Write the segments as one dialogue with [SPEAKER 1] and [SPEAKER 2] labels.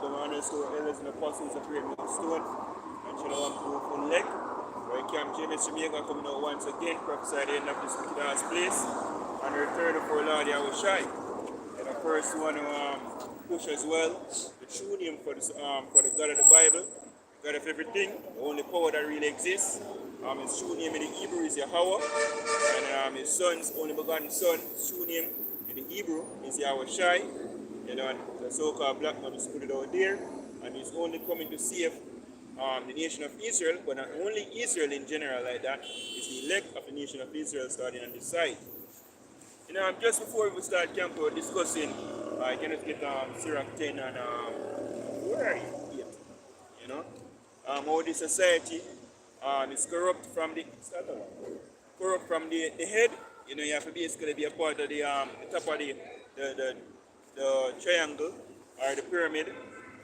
[SPEAKER 1] the honors to elders and apostles of Great Millstone, and channel one beautiful leg. Where Camp GMSKINGSTONJAMAICA coming out once again, prophesy the end of this wicked ass place, and the return of our Lord Yahushai. And I first want to push as well the true name for the God of the Bible, God of everything, the only power that really exists. His true name in the Hebrew is Yahweh, and his son's only begotten son, his true name in the Hebrew is Yahushai. You know, and the so-called black man is put it out there, and he's only coming to save the nation of Israel, but not only Israel in general like that, it's the elect of the nation of Israel starting on this side. You know, just before we start camp, we're discussing, I cannot get Sirach 10 and where are you? You know, how the society is corrupt from the head. You know, you have to basically be a part of the top of the triangle or the pyramid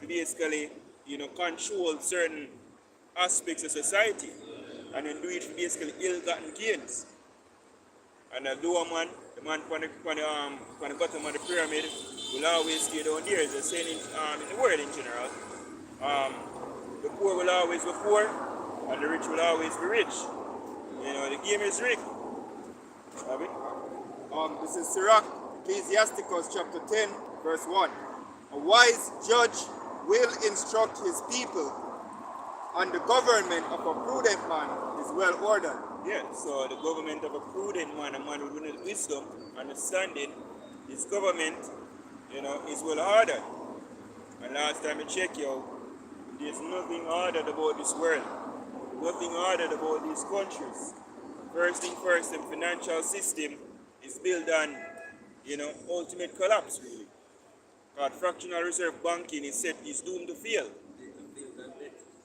[SPEAKER 1] to basically, you know, control certain aspects of society and then do it for basically ill-gotten gains. And the lower man, the man on the bottom of the pyramid will always stay down there. As they're saying in the world in general. The poor will always be poor and the rich will always be rich. You know, the game is rigged. This is Sirach, Ecclesiasticus chapter 10, verse 1. A wise judge will instruct his people, and the government of a prudent man is well ordered. Yeah, so the government of a prudent man, a man with wisdom, understanding, his government, you know, is well ordered. And last time I checked, there's nothing ordered about this world. Nothing ordered about these countries. First thing first, the financial system is built on, you know, ultimate collapse, really. Because fractional reserve banking is doomed to fail.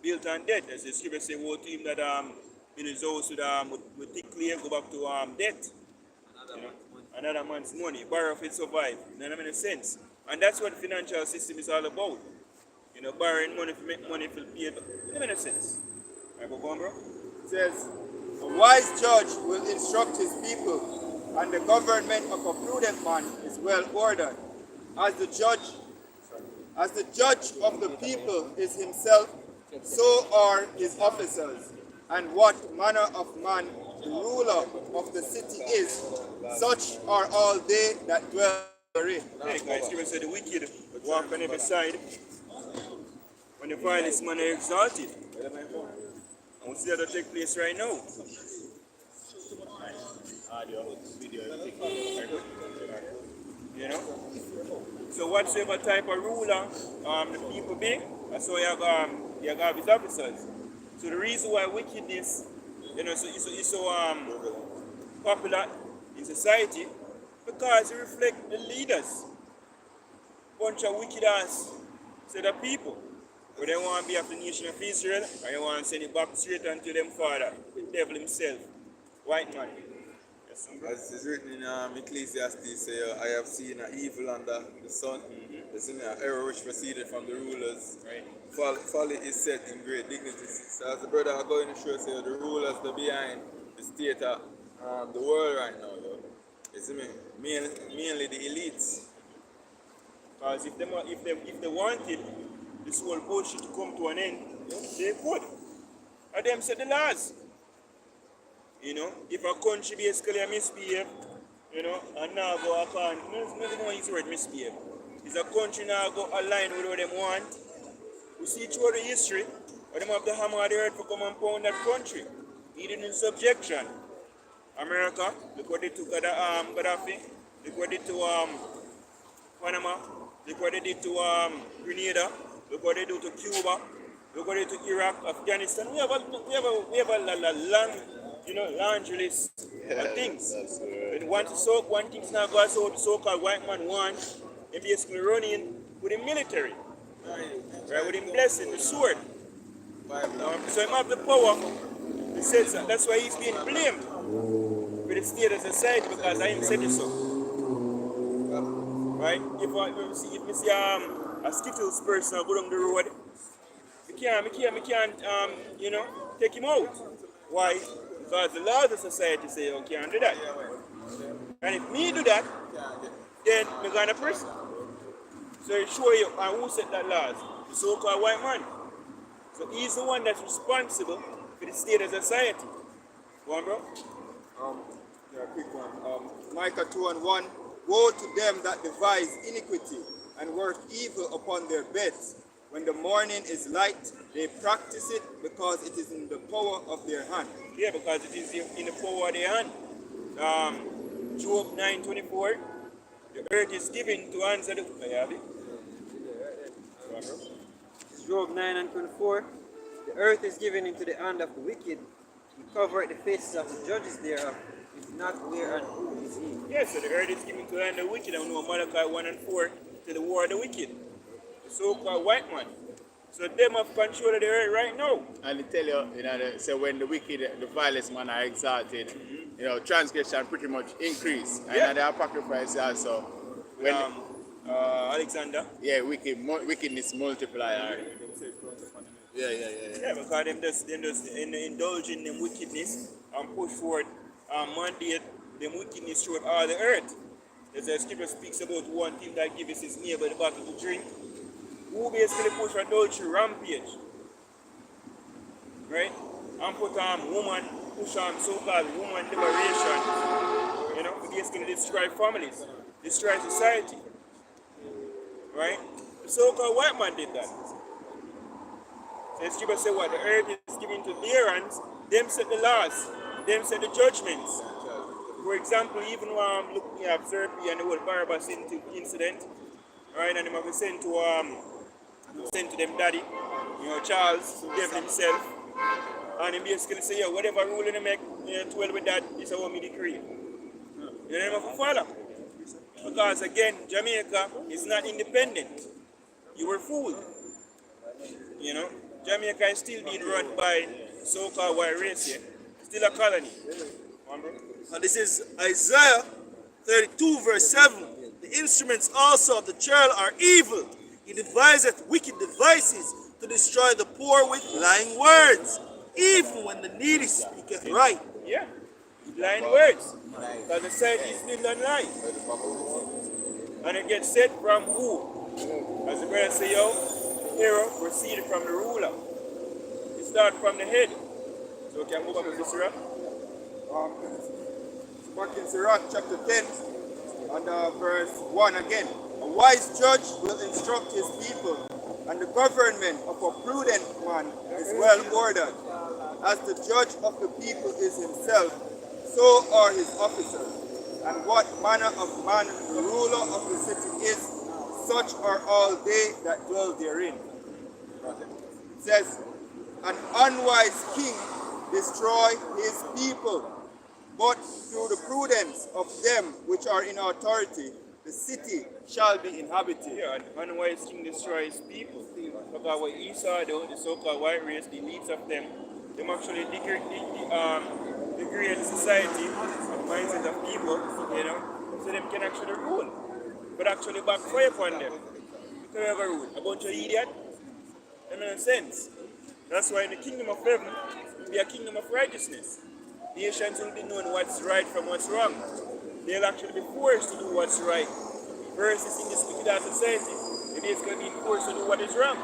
[SPEAKER 1] Built on debt, as the scripture says, woe to him that in his house would thickly go back to debt. You know, another man's money, borrow if it survive. Doesn't make sense. And that's what the financial system is all about. You know, borrowing money to make money to pay. Doesn't make sense. Right, go on, bro.
[SPEAKER 2] It says, a wise judge will instruct his people, and the government of a prudent man is well ordered. As the judge of the people is himself, so are his officers. And what manner of man the ruler of the city is, such are all they that dwell therein.
[SPEAKER 1] Hey guys, you say the wicked walk on every side, when the vilest man are exalted. And we see that take place right now. You know? So whatsoever type of ruler the people be, that's how you have his officers. So the reason why wickedness, you know, is so popular in society, because it reflects the leaders. Bunch of wicked ass set of people. But they want to be of the nation of Israel, and they want to send it back straight unto them father, the devil himself, white man.
[SPEAKER 3] As is written in Ecclesiastes, say, I have seen an evil under the sun. There's seen an error which proceeded from the rulers.
[SPEAKER 1] Right.
[SPEAKER 3] Folly is set in great dignity. So as the brother are going to show, say, the rulers are behind the state of the world right now. You see me? Mainly the elites.
[SPEAKER 1] Because if they wanted this whole bullshit to come to an end, they could. And them set the laws. You know, if a country basically misbehave, you know, and now go upon, nothing more use the word misbehave. If a country now go align with what they want, we see through the history, but them have the hammer of the earth for come and pound that country. Needed in subjection. America, look what they took at Gaddafi, look what they did to Panama, look what they did to Grenada, look what they do to Cuba, look what they did to Iraq, Afghanistan. We have a long, you know, laundry list of things. When one thing's not going so the so-called white man wants, they basically running with the military. Right, with him blessing, the sword. So him have the power. He says that's why he's being blamed with the state of society, because I him said it so. Right? If we see a Skittles person go down the road, we can't you know, take him out. Why? Because the laws of society say you can't do that. And if me do that, then we're going to prison. So it show you who set that laws? The so-called white man. So he's the one that's responsible for the state of society. Go on, bro.
[SPEAKER 2] Yeah, quick one. Micah 2:1. Woe to them that devise iniquity and work evil upon their beds. When the morning is light, they practice it because it is in the power of their hand.
[SPEAKER 1] Yeah, because it is in the power of their hand. Job 9:24. The earth is given to answer the. Have it? Go on, bro.
[SPEAKER 4] Job 9:24. The earth is given into the hand of the wicked. He covereth the faces of the judges thereof. If not, where and who is he?
[SPEAKER 1] Yeah, so the earth is given to the hand of the wicked, and we know Malachi 1:4 to the war of the wicked. The so-called white man. So them have control of the earth right now.
[SPEAKER 5] And they tell you, so when the wicked, the violence man are exalted, transgression pretty much increase.
[SPEAKER 1] Yeah.
[SPEAKER 5] And the sacrifice also. When,
[SPEAKER 1] Alexander.
[SPEAKER 5] yeah, wickedness multiply. Yeah.
[SPEAKER 1] Yeah, because them just indulge in them wickedness and push forward and mandate them wickedness throughout all the earth. As the scripture speaks about one thing that gives his neighbor the bottle to drink, who basically push adultery rampage. Right? And put woman, push on so-called woman liberation. To basically destroy families, destroy society. Right? The so-called white man did that. So the scripture say what? The earth is given to their hands, them set the laws, them set the judgments. For example, even when looking at Serpi and the whole Barabbas incident, right, and them have sent to them daddy, Charles, devil himself, and he basically say, yeah, whatever ruling they make, 12 with that, is what me decree. You don't have to follow. Because again, Jamaica is not independent. You were fooled. Jamaica is still being run by so-called white race here. Still a colony.
[SPEAKER 6] And this is Isaiah 32 verse 7. The instruments also of the churl are evil. He deviseth wicked devices to destroy the poor with lying words, even when the needy speaketh right.
[SPEAKER 1] Yeah, lying words. Because the society is still on lie. And it gets said from who? As the brother say, the hero proceeded from the ruler. It starts from the head. So we can go back to this Sirach.
[SPEAKER 2] Back in Sirach chapter 10 and verse 1 again. A wise judge will instruct his people, and the government of a prudent man is well ordered. As the judge of the people is himself, so are his officers. And what manner of man the ruler of the city is, such are all they that dwell therein. It says, an unwise king destroy his people, but through the prudence of them which are in authority, the city shall be inhabited.
[SPEAKER 1] Yeah, an unwise king destroys people. Because what Esau do, the so-called white race, the elites of them actually degrade society and mindset of people, so them can actually rule. But actually backfire upon them. You can have a rule. A bunch of idiots, that makes sense. That's why in the kingdom of heaven, it will be a kingdom of righteousness. Nations will be knowing what's right from what's wrong. They'll actually be forced to do what's right. Versus in this wicked society, they're basically being forced to do what is wrong.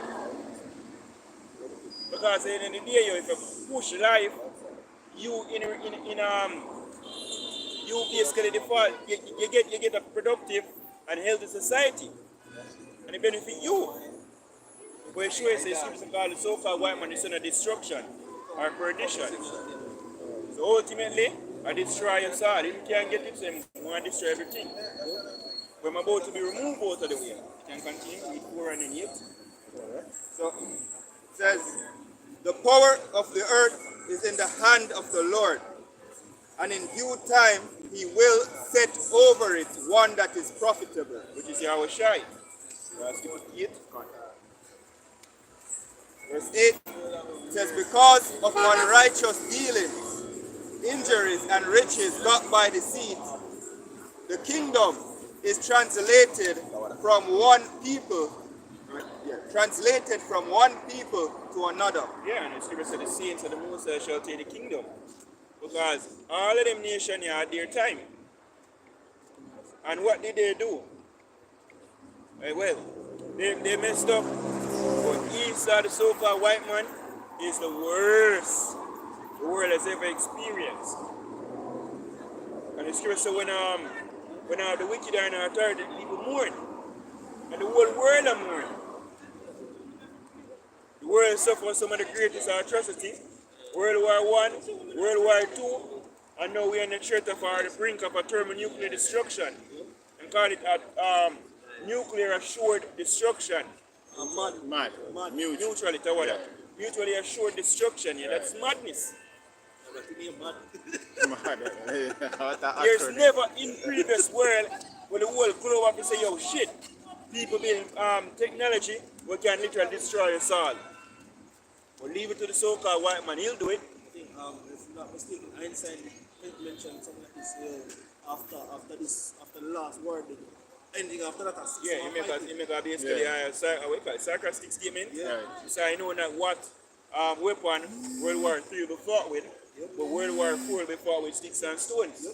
[SPEAKER 1] Because at the end of the day, if you push life, you basically default, you get a productive and healthy society. And it benefit you. But it sure says the so-called white man is son of destruction or perdition. So ultimately, I destroy your soul. If you can't get it, so you want to destroy everything. But I'm about to be removed out of the way. You can continue with 4 and 8.
[SPEAKER 2] So it says, the power of the earth is in the hand of the Lord, and in due time he will set over it one that is profitable.
[SPEAKER 1] Which is Yahweh Shai. Skip 8.
[SPEAKER 2] Verse 8 says, because of unrighteous dealings, injuries and riches got by deceit, the kingdom is translated from one people to another.
[SPEAKER 1] Yeah, and the scripture said the saints of the Most High shall take the kingdom. Because all of them nations had their time. And what did they do? Well, They messed up. But Esau, the so-called white man, is the worst the world has ever experienced. And the scripture says when the wicked are in authority, people mourn. And the whole world are mourning. The world suffers some of the greatest atrocities. World War One, World War Two, and now we're on the threat of the brink of a thermonuclear destruction. And call it nuclear assured destruction.
[SPEAKER 5] Mad.
[SPEAKER 1] Mutually, mutually assured destruction. Yeah, that's madness.
[SPEAKER 5] Mad. What a
[SPEAKER 1] There's
[SPEAKER 5] acronym.
[SPEAKER 1] never in previous world where the whole globe have to say, yo, shit, people build technology we can literally destroy us all. But leave it to the so-called white man, he'll do it.
[SPEAKER 6] I think, if I'm not mistaken, Einstein mentioned something like this after the last word, ending after that.
[SPEAKER 1] Yeah, he make a basically a sarcastic statement.
[SPEAKER 6] Yeah.
[SPEAKER 1] So I know not what weapon World War III will be fought with, but World War IV will be fought with sticks and stones.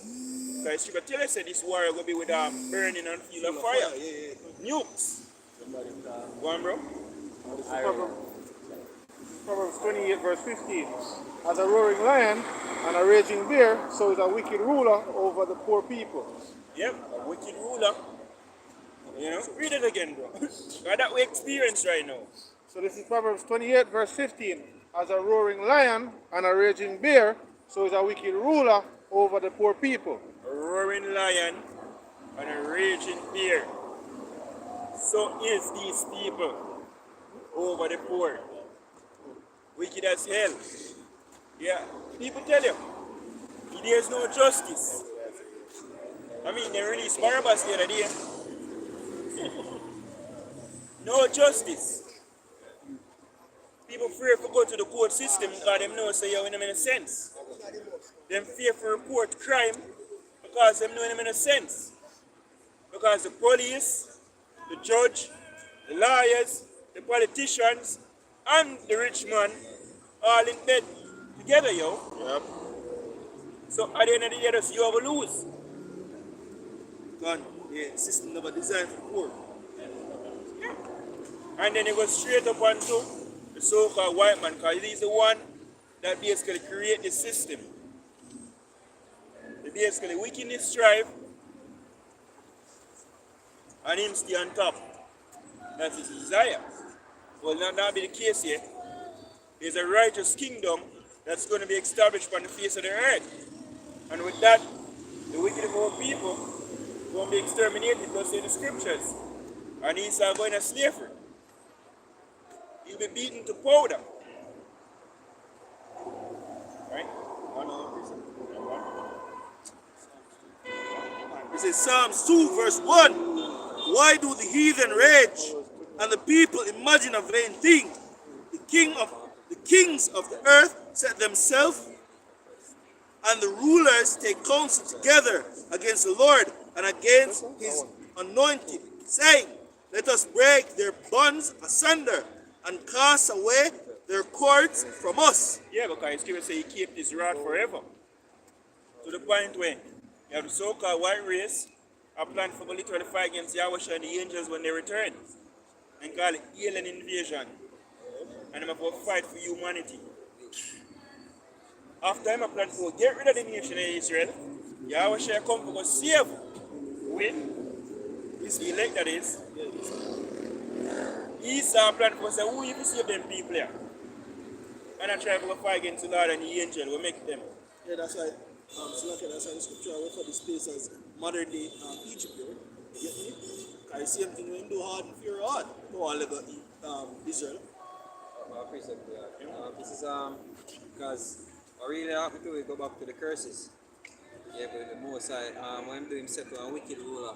[SPEAKER 1] Because scripture tell us that this war will be with burning and field of fire. Nukes. Go on, bro.
[SPEAKER 7] Proverbs 28 verse 15. As a roaring lion and a raging bear, so is a wicked ruler over the poor people.
[SPEAKER 1] Yep, a wicked ruler. You know, read it again, bro. Because that we experience right now.
[SPEAKER 7] So this is Proverbs 28 verse 15. As a roaring lion and a raging bear, so is a wicked ruler over the poor people.
[SPEAKER 1] A roaring lion and a raging bear. So is these people over the poor. Wicked as hell. Yeah, people tell you, there's no justice. I mean, they released Barabbas the other day. No justice. People fear to go to the court system because they know say you in a sense. Them fear to report crime because they know in a sense. Because the police, the judge, the lawyers, the politicians, and the rich man all in bed together, yo.
[SPEAKER 5] Yep.
[SPEAKER 1] So at the end of the day, you have to lose.
[SPEAKER 6] Gone. Yeah, the system never designed for poor.
[SPEAKER 1] And then it goes straight up onto the so-called white man, because he's the one that basically create the system. The basically wickedness strive, and him stay on top. That's his desire. Well, not be the case here. There's a righteous kingdom that's going to be established on the face of the earth. And with that, the wicked of our people going to be exterminated, thus say the scriptures. And he's going to slavery. He'll be beaten to powder. Right?
[SPEAKER 6] This is Psalms 2 verse 1. Why do the heathen rage and the people imagine a vain thing? The kings of the earth set themselves, and the rulers take counsel together against the Lord and against his anointed, saying, let us break their bonds asunder and cast away their cords from us.
[SPEAKER 1] Yeah, because Scripture say he kept his rod forever. To the point where you have the so-called white race are planned for literally fight against Yahweh and the angels when they return. And call it alien invasion. And I'm about to fight for humanity. After I'm planning to get rid of the nation of Israel, Yahweh shall come to go save with his elect, that is. Esau planned to say, who you save them people here? And I try to fight against the Lord and the angel, we make them.
[SPEAKER 6] Yeah, that's why, that's why the scripture I refer to this place as modern day Egypt. You get me? I see him thing when do hard and fear hard. No, I'll ever Israel.
[SPEAKER 4] I appreciate that. This is because I really happy to go back to the curses. Yeah, but the most when I'm doing set to a wicked ruler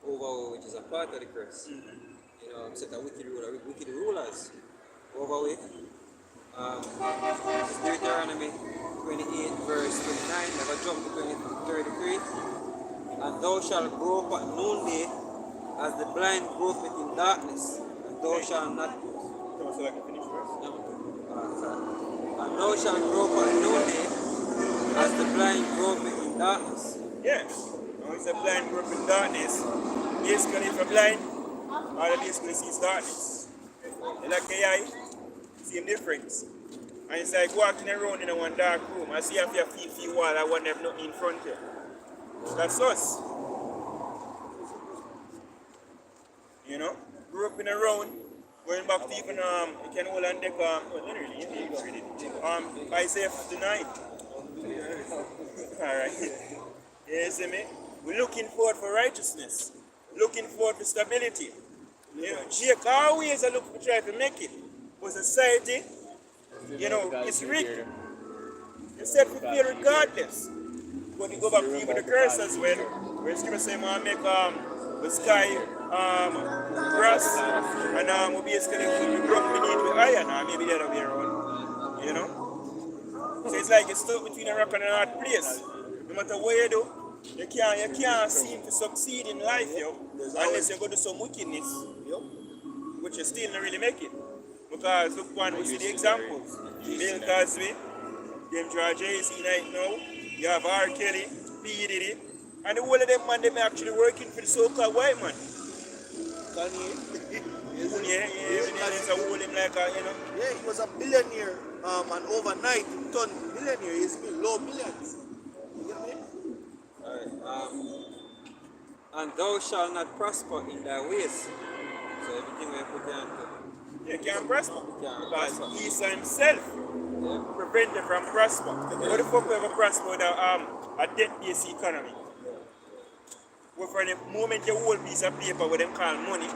[SPEAKER 4] over which is a part of the curse. You know, I'm set a wicked rulers over with. This is Deuteronomy 28 verse 29. Never jump to 33. And thou shalt grope at noonday as the blind gropeth in darkness, and thou shalt not.
[SPEAKER 1] So I can finish first.
[SPEAKER 4] And thou shalt grope at noonday as the blind gropeth in darkness.
[SPEAKER 1] Yeah. Now it's a blind group in darkness. Basically, if you're blind, all you basically see is darkness. You like AI, same difference. And it's like walking around in a one dark room. I see if you feel wall, I want to have nothing in front of you. That's us. You know? Grew up in a round, going back to even you can hold on deck well, not really, you read it. Isaiah 59. Alright. You see me? We're looking forward for righteousness. Looking forward for stability. You know, Jake always a look to try to make it. But society, you know, it's rigged. You said we feel regardless. But you go back to even the curse as well. Where scripture say man make the sky grass and we basically we broke beneath with iron or maybe the other way around. You know? So it's like you're stuck between a rock and a hard place. No matter what you do, you can't seem to succeed in life, yo, unless you go do some wickedness. Which you still don't really make it. Because look one, we see the examples. Bill Cosby, them George Jay-Z right now, you have R. Kelly, P. Diddy, and the whole of them man, them actually working for the so-called white man.
[SPEAKER 6] Kanye.
[SPEAKER 1] Yeah, it's a whole him like a, you know.
[SPEAKER 6] Yeah, he was a billionaire, and overnight he turned billionaire. He's been low billions. You get me?
[SPEAKER 4] Alright, and thou shalt not prosper in thy ways. So everything we put down to.
[SPEAKER 1] You can't prosper.
[SPEAKER 4] Can't
[SPEAKER 1] Because
[SPEAKER 4] prosper.
[SPEAKER 1] Esau himself
[SPEAKER 4] Yeah.
[SPEAKER 1] prevented from prosper. How the fuck we ever prosper with a debt-based economy? Where for the moment you hold a piece of paper with them call money,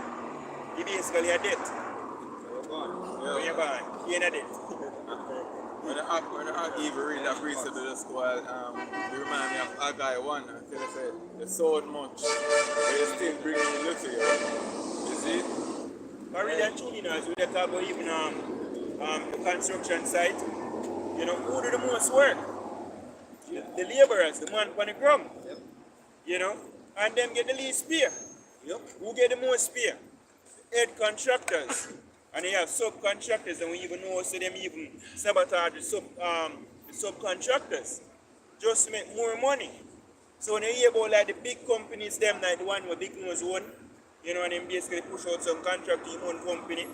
[SPEAKER 1] you basically a debt. When you're born, you're in a debt.
[SPEAKER 3] When the act even read that precept of the squad, you remind me of a guy one. I tell you, say, they sold much, but they still bring me little. You see?
[SPEAKER 1] I read that tune, you know, as we talk about even the construction site. You know, who do the most work? The laborers, the man on the ground. You know, and them get the least pay. Who get the most pay? Head contractors. And they have subcontractors, and we even know so them even sabotage the subcontractors just to make more money. So when you hear about like the big companies, them like the one where big nose own, you know, and them basically push out some contract to your own company,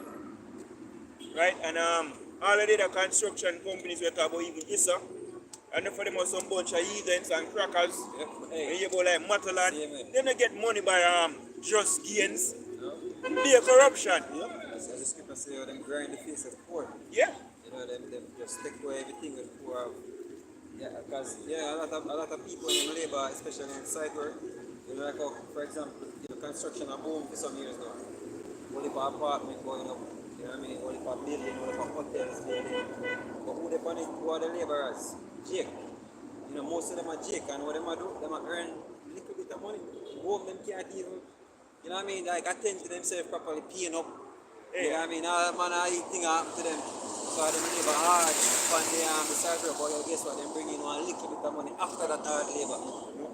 [SPEAKER 1] right? And all of the other construction companies we talk about even ISA, and for them are some bunch of heathens and crackers.
[SPEAKER 4] Hey.
[SPEAKER 1] You hear about like Matalan,
[SPEAKER 4] Same,
[SPEAKER 1] them they get money by just gains, be a corruption.
[SPEAKER 4] As the scripture say, them grind the face of the poor.
[SPEAKER 1] Yeah.
[SPEAKER 4] You know, them just take away everything with the poor have. Yeah, because a lot of people in labor, especially in site work, you know, like for example, you know, construction a boom for some years now. Only for apartment going up, you know what I mean? Only for building, only for hotels building. But who they on it, who are the laborers? Jake. You know, most of them are Jake, and what them are do, them are earn little bit of money. Most of them can't even, you know what I mean, like attend to themselves properly, paying up. You know what I mean? All man, all these things happen to them. So they labor hard on the side road, but guess what? They bring in one little bit of money after that hard labor.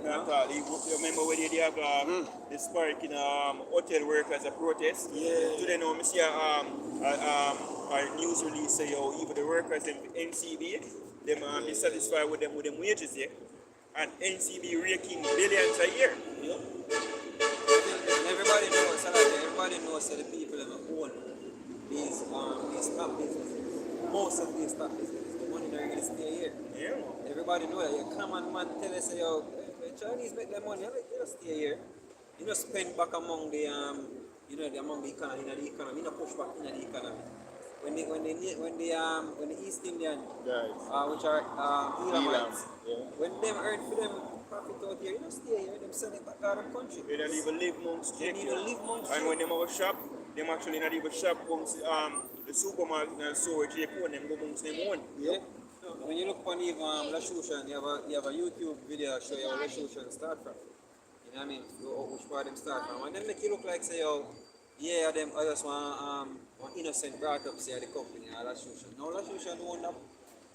[SPEAKER 1] Not at all. You remember when they have the spark in hotel workers a protest?
[SPEAKER 6] Yeah.
[SPEAKER 1] Today now, I see a news release say, yo, even the workers in NCB, them be satisfied with them wages there. And NCB raking billions a year.
[SPEAKER 4] Everybody knows, everybody knows that the people that own these stock businesses, most of these stock businesses, the money they're gonna stay here.
[SPEAKER 1] Yeah.
[SPEAKER 4] Everybody know that. You come and man tell us, yo, when Chinese make their money, they don't stay here. You don't spend back among the you know, among the economy, you don't push back in the economy. When the East Indian, which are Elamites, when them earn for them profit out here, you don't stay here, them send it back out of the country.
[SPEAKER 1] They don't even live amongst
[SPEAKER 4] They need to live amongst
[SPEAKER 1] And when them have a shop, them actually not even shop amongst the supermarket and store J4, them go amongst them own.
[SPEAKER 4] Yeah. When you look on even Lashushan, you have a YouTube video show you how Lashushan start from. You know what I mean? Which part them start from. And then make you look like say, oh, yeah, them I just want innocent brought up say the company Lashushan. Now Lashushan own up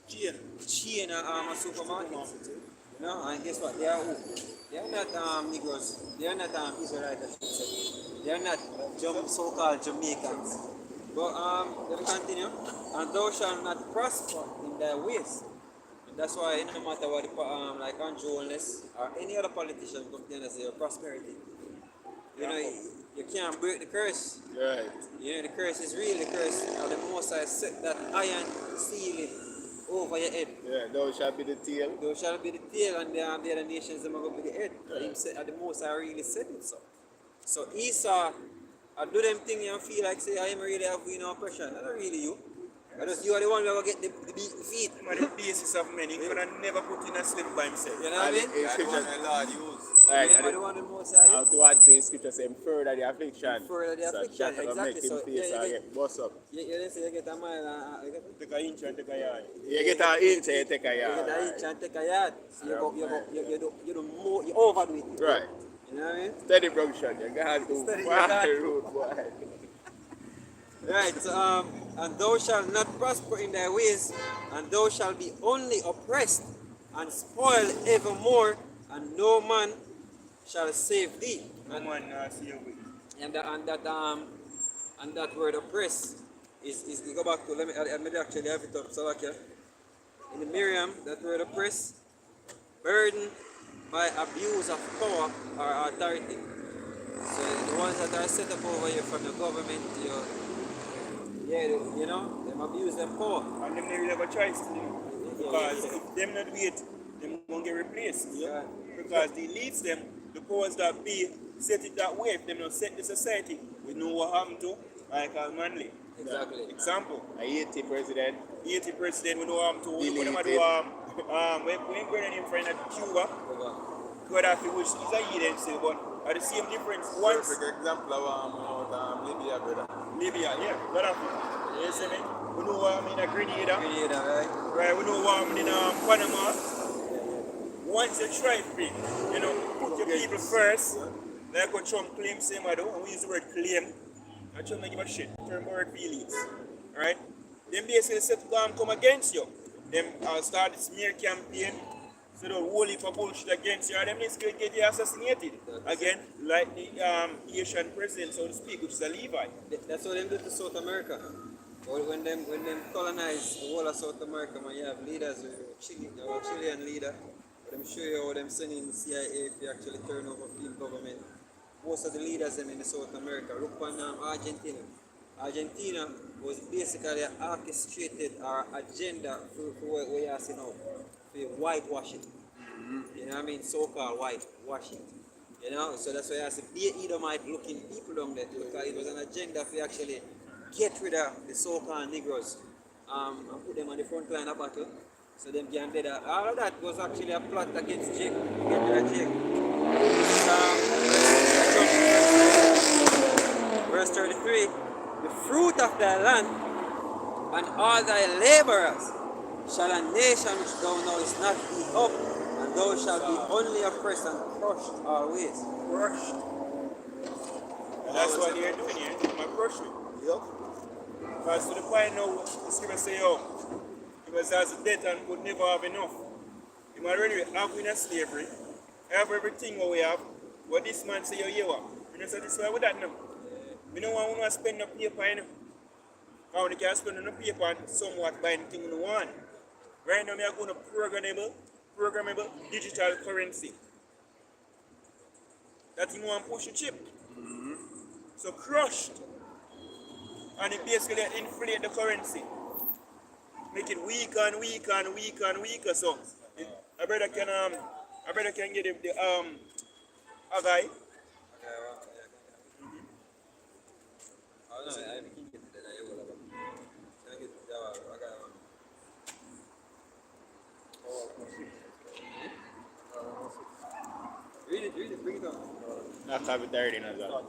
[SPEAKER 4] chain a supermarket. You know, and guess what? They are who? They are not Negroes. They are not Israelites, I should say. They are not so-called Jamaicans. But let me continue. And thou shalt not prosper in thy ways. And that's why no matter what like Andrew Holness or any other politician come to say prosperity. You know, you can't break the curse.
[SPEAKER 5] Right.
[SPEAKER 4] You know, the curse is real, the curse of the Most High set that iron ceiling over your head.
[SPEAKER 5] Yeah, thou shalt be the tail.
[SPEAKER 4] Thou shalt be the tail, and the other nations them are going to be the head. But him said, the Most High really said it so. So Esau, I do them thing and feel like say I'm really have no oppression. Not really you. Because you are the one who will get the beaten feet.
[SPEAKER 1] Him are the basis of many. He could have never put in a slip by himself.
[SPEAKER 4] You know what I mean?
[SPEAKER 5] In
[SPEAKER 3] That's the
[SPEAKER 5] scripture,
[SPEAKER 3] one the Lord used.
[SPEAKER 5] like,
[SPEAKER 4] You are the one who Most High
[SPEAKER 5] I to add to the scripture saying further the affliction.
[SPEAKER 4] Further the affliction,
[SPEAKER 5] So that will make
[SPEAKER 4] exactly.
[SPEAKER 5] him
[SPEAKER 4] So,
[SPEAKER 5] face
[SPEAKER 4] yeah, you
[SPEAKER 5] get bust up.
[SPEAKER 4] You didn't say you get a mile and
[SPEAKER 1] Take a inch and take a yard.
[SPEAKER 5] You get an inch and you take a
[SPEAKER 4] you get
[SPEAKER 5] yard.
[SPEAKER 4] an inch and take a yard. So you do more, you overdo it.
[SPEAKER 5] Right.
[SPEAKER 4] You know what I mean?
[SPEAKER 5] Steady production. You got to
[SPEAKER 4] Steady, you
[SPEAKER 5] far
[SPEAKER 4] got to.
[SPEAKER 5] road, boy.
[SPEAKER 4] Right, so, and thou shalt not prosper in thy ways, and thou shalt be only oppressed and spoiled evermore, and no man shall save thee.
[SPEAKER 1] No man see you with.
[SPEAKER 4] And that word oppress is you go back to let me actually have it up so okay. In the Miriam, that word oppress, burden by abuse of power or authority. So the ones that are set up over you from the government, you know, them abuse their power.
[SPEAKER 1] And them never have a choice to do. Because if them not wait, them won't get replaced.
[SPEAKER 4] Yeah.
[SPEAKER 1] Because the leads them, the powers that be, set it that way. If them not set the society, we know what happened to Michael Manley.
[SPEAKER 4] Exactly.
[SPEAKER 1] Example,
[SPEAKER 5] Haiti president.
[SPEAKER 1] Haiti president, we know what happened to
[SPEAKER 5] Deleted.
[SPEAKER 1] when brother him friend at Cuba, Gaddafi, which is a heathen still, but at the same difference, once
[SPEAKER 3] Perfect example of Libya, brother.
[SPEAKER 1] Libya, yeah, Gaddafi. You see me? We know what happened in Grenada.
[SPEAKER 4] Grenada, right?
[SPEAKER 1] Right, we know what happened in Panama. Once you try to be, you know, put your people first, like what Trump claims same I do, and we use the word claim, and Trump don't give a shit, term word feelings, right? Then basically set to come against you. Them start the smear campaign, so the whole heap of bullshit against you, and them still get you assassinated. Again, like the Asian president, so to speak, which is a Levi.
[SPEAKER 4] That's what they do to South America. When them colonize the whole of South America, man, you have leaders, Chilean leader, but I'm sure you how them sending CIA if you actually turn over field government. Most of the leaders them in the South America. Look on Argentina. Argentina was basically an orchestrated agenda for what we are seeing now, for whitewashing. You know what I mean? So-called whitewashing. You know, so that's why I say be Edomite looking people down there because it was an agenda for actually get rid of the so-called Negroes and put them on the front line of battle so them can do that. All of that was actually a plot against Jake, get rid of Jake. Verse 33, the fruit of thy land and all thy laborers shall a nation which thou knowest not eat up, and thou shalt be only oppressed and crushed always.
[SPEAKER 1] Crushed. And that's what they're doing here, they're going to crush me.
[SPEAKER 6] Yep.
[SPEAKER 1] Because to the point now, the scripture say, oh, it was as a debt and could never have enough. You already have in a slavery, have everything what we have, but this man say, you what? You know, satisfied with that now. We don't want to spend no paper, you know. How they can spend no paper and somewhat buy anything you want. Right now, we are going to programmable digital currency. That you want to push a chip. So crushed. And it basically inflate the currency. Make it weaker and weaker and weaker and weaker. So I better can get a guy.
[SPEAKER 4] Read it, bring it on.
[SPEAKER 5] Not have it dirty as well.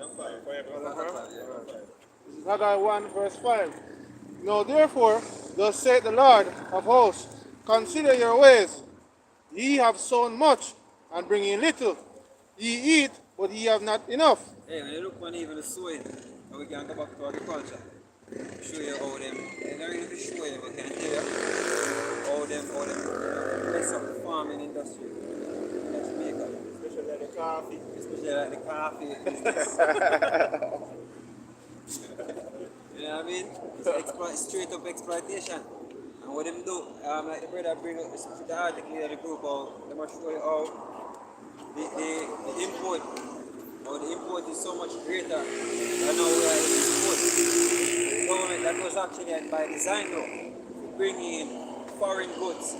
[SPEAKER 7] Haggai 1 verse 5. Now therefore, thus saith the Lord of hosts, consider your ways. Ye have sown much, and bring in little. Ye eat, but ye have not enough.
[SPEAKER 4] Hey, when you look on even the sowing, and we can go back to agriculture. Show you how them, and I really show you, but can tell you how them mess up the farming industry. That's Jamaica.
[SPEAKER 1] Especially like the coffee.
[SPEAKER 4] Especially like the coffee business. You know what I mean? It's straight up exploitation. And what them do, like the brother bring up the article in the group, how they must show you how the import but the import is so much greater than now we are export. The government, that was actually by design though, to bring in foreign goods,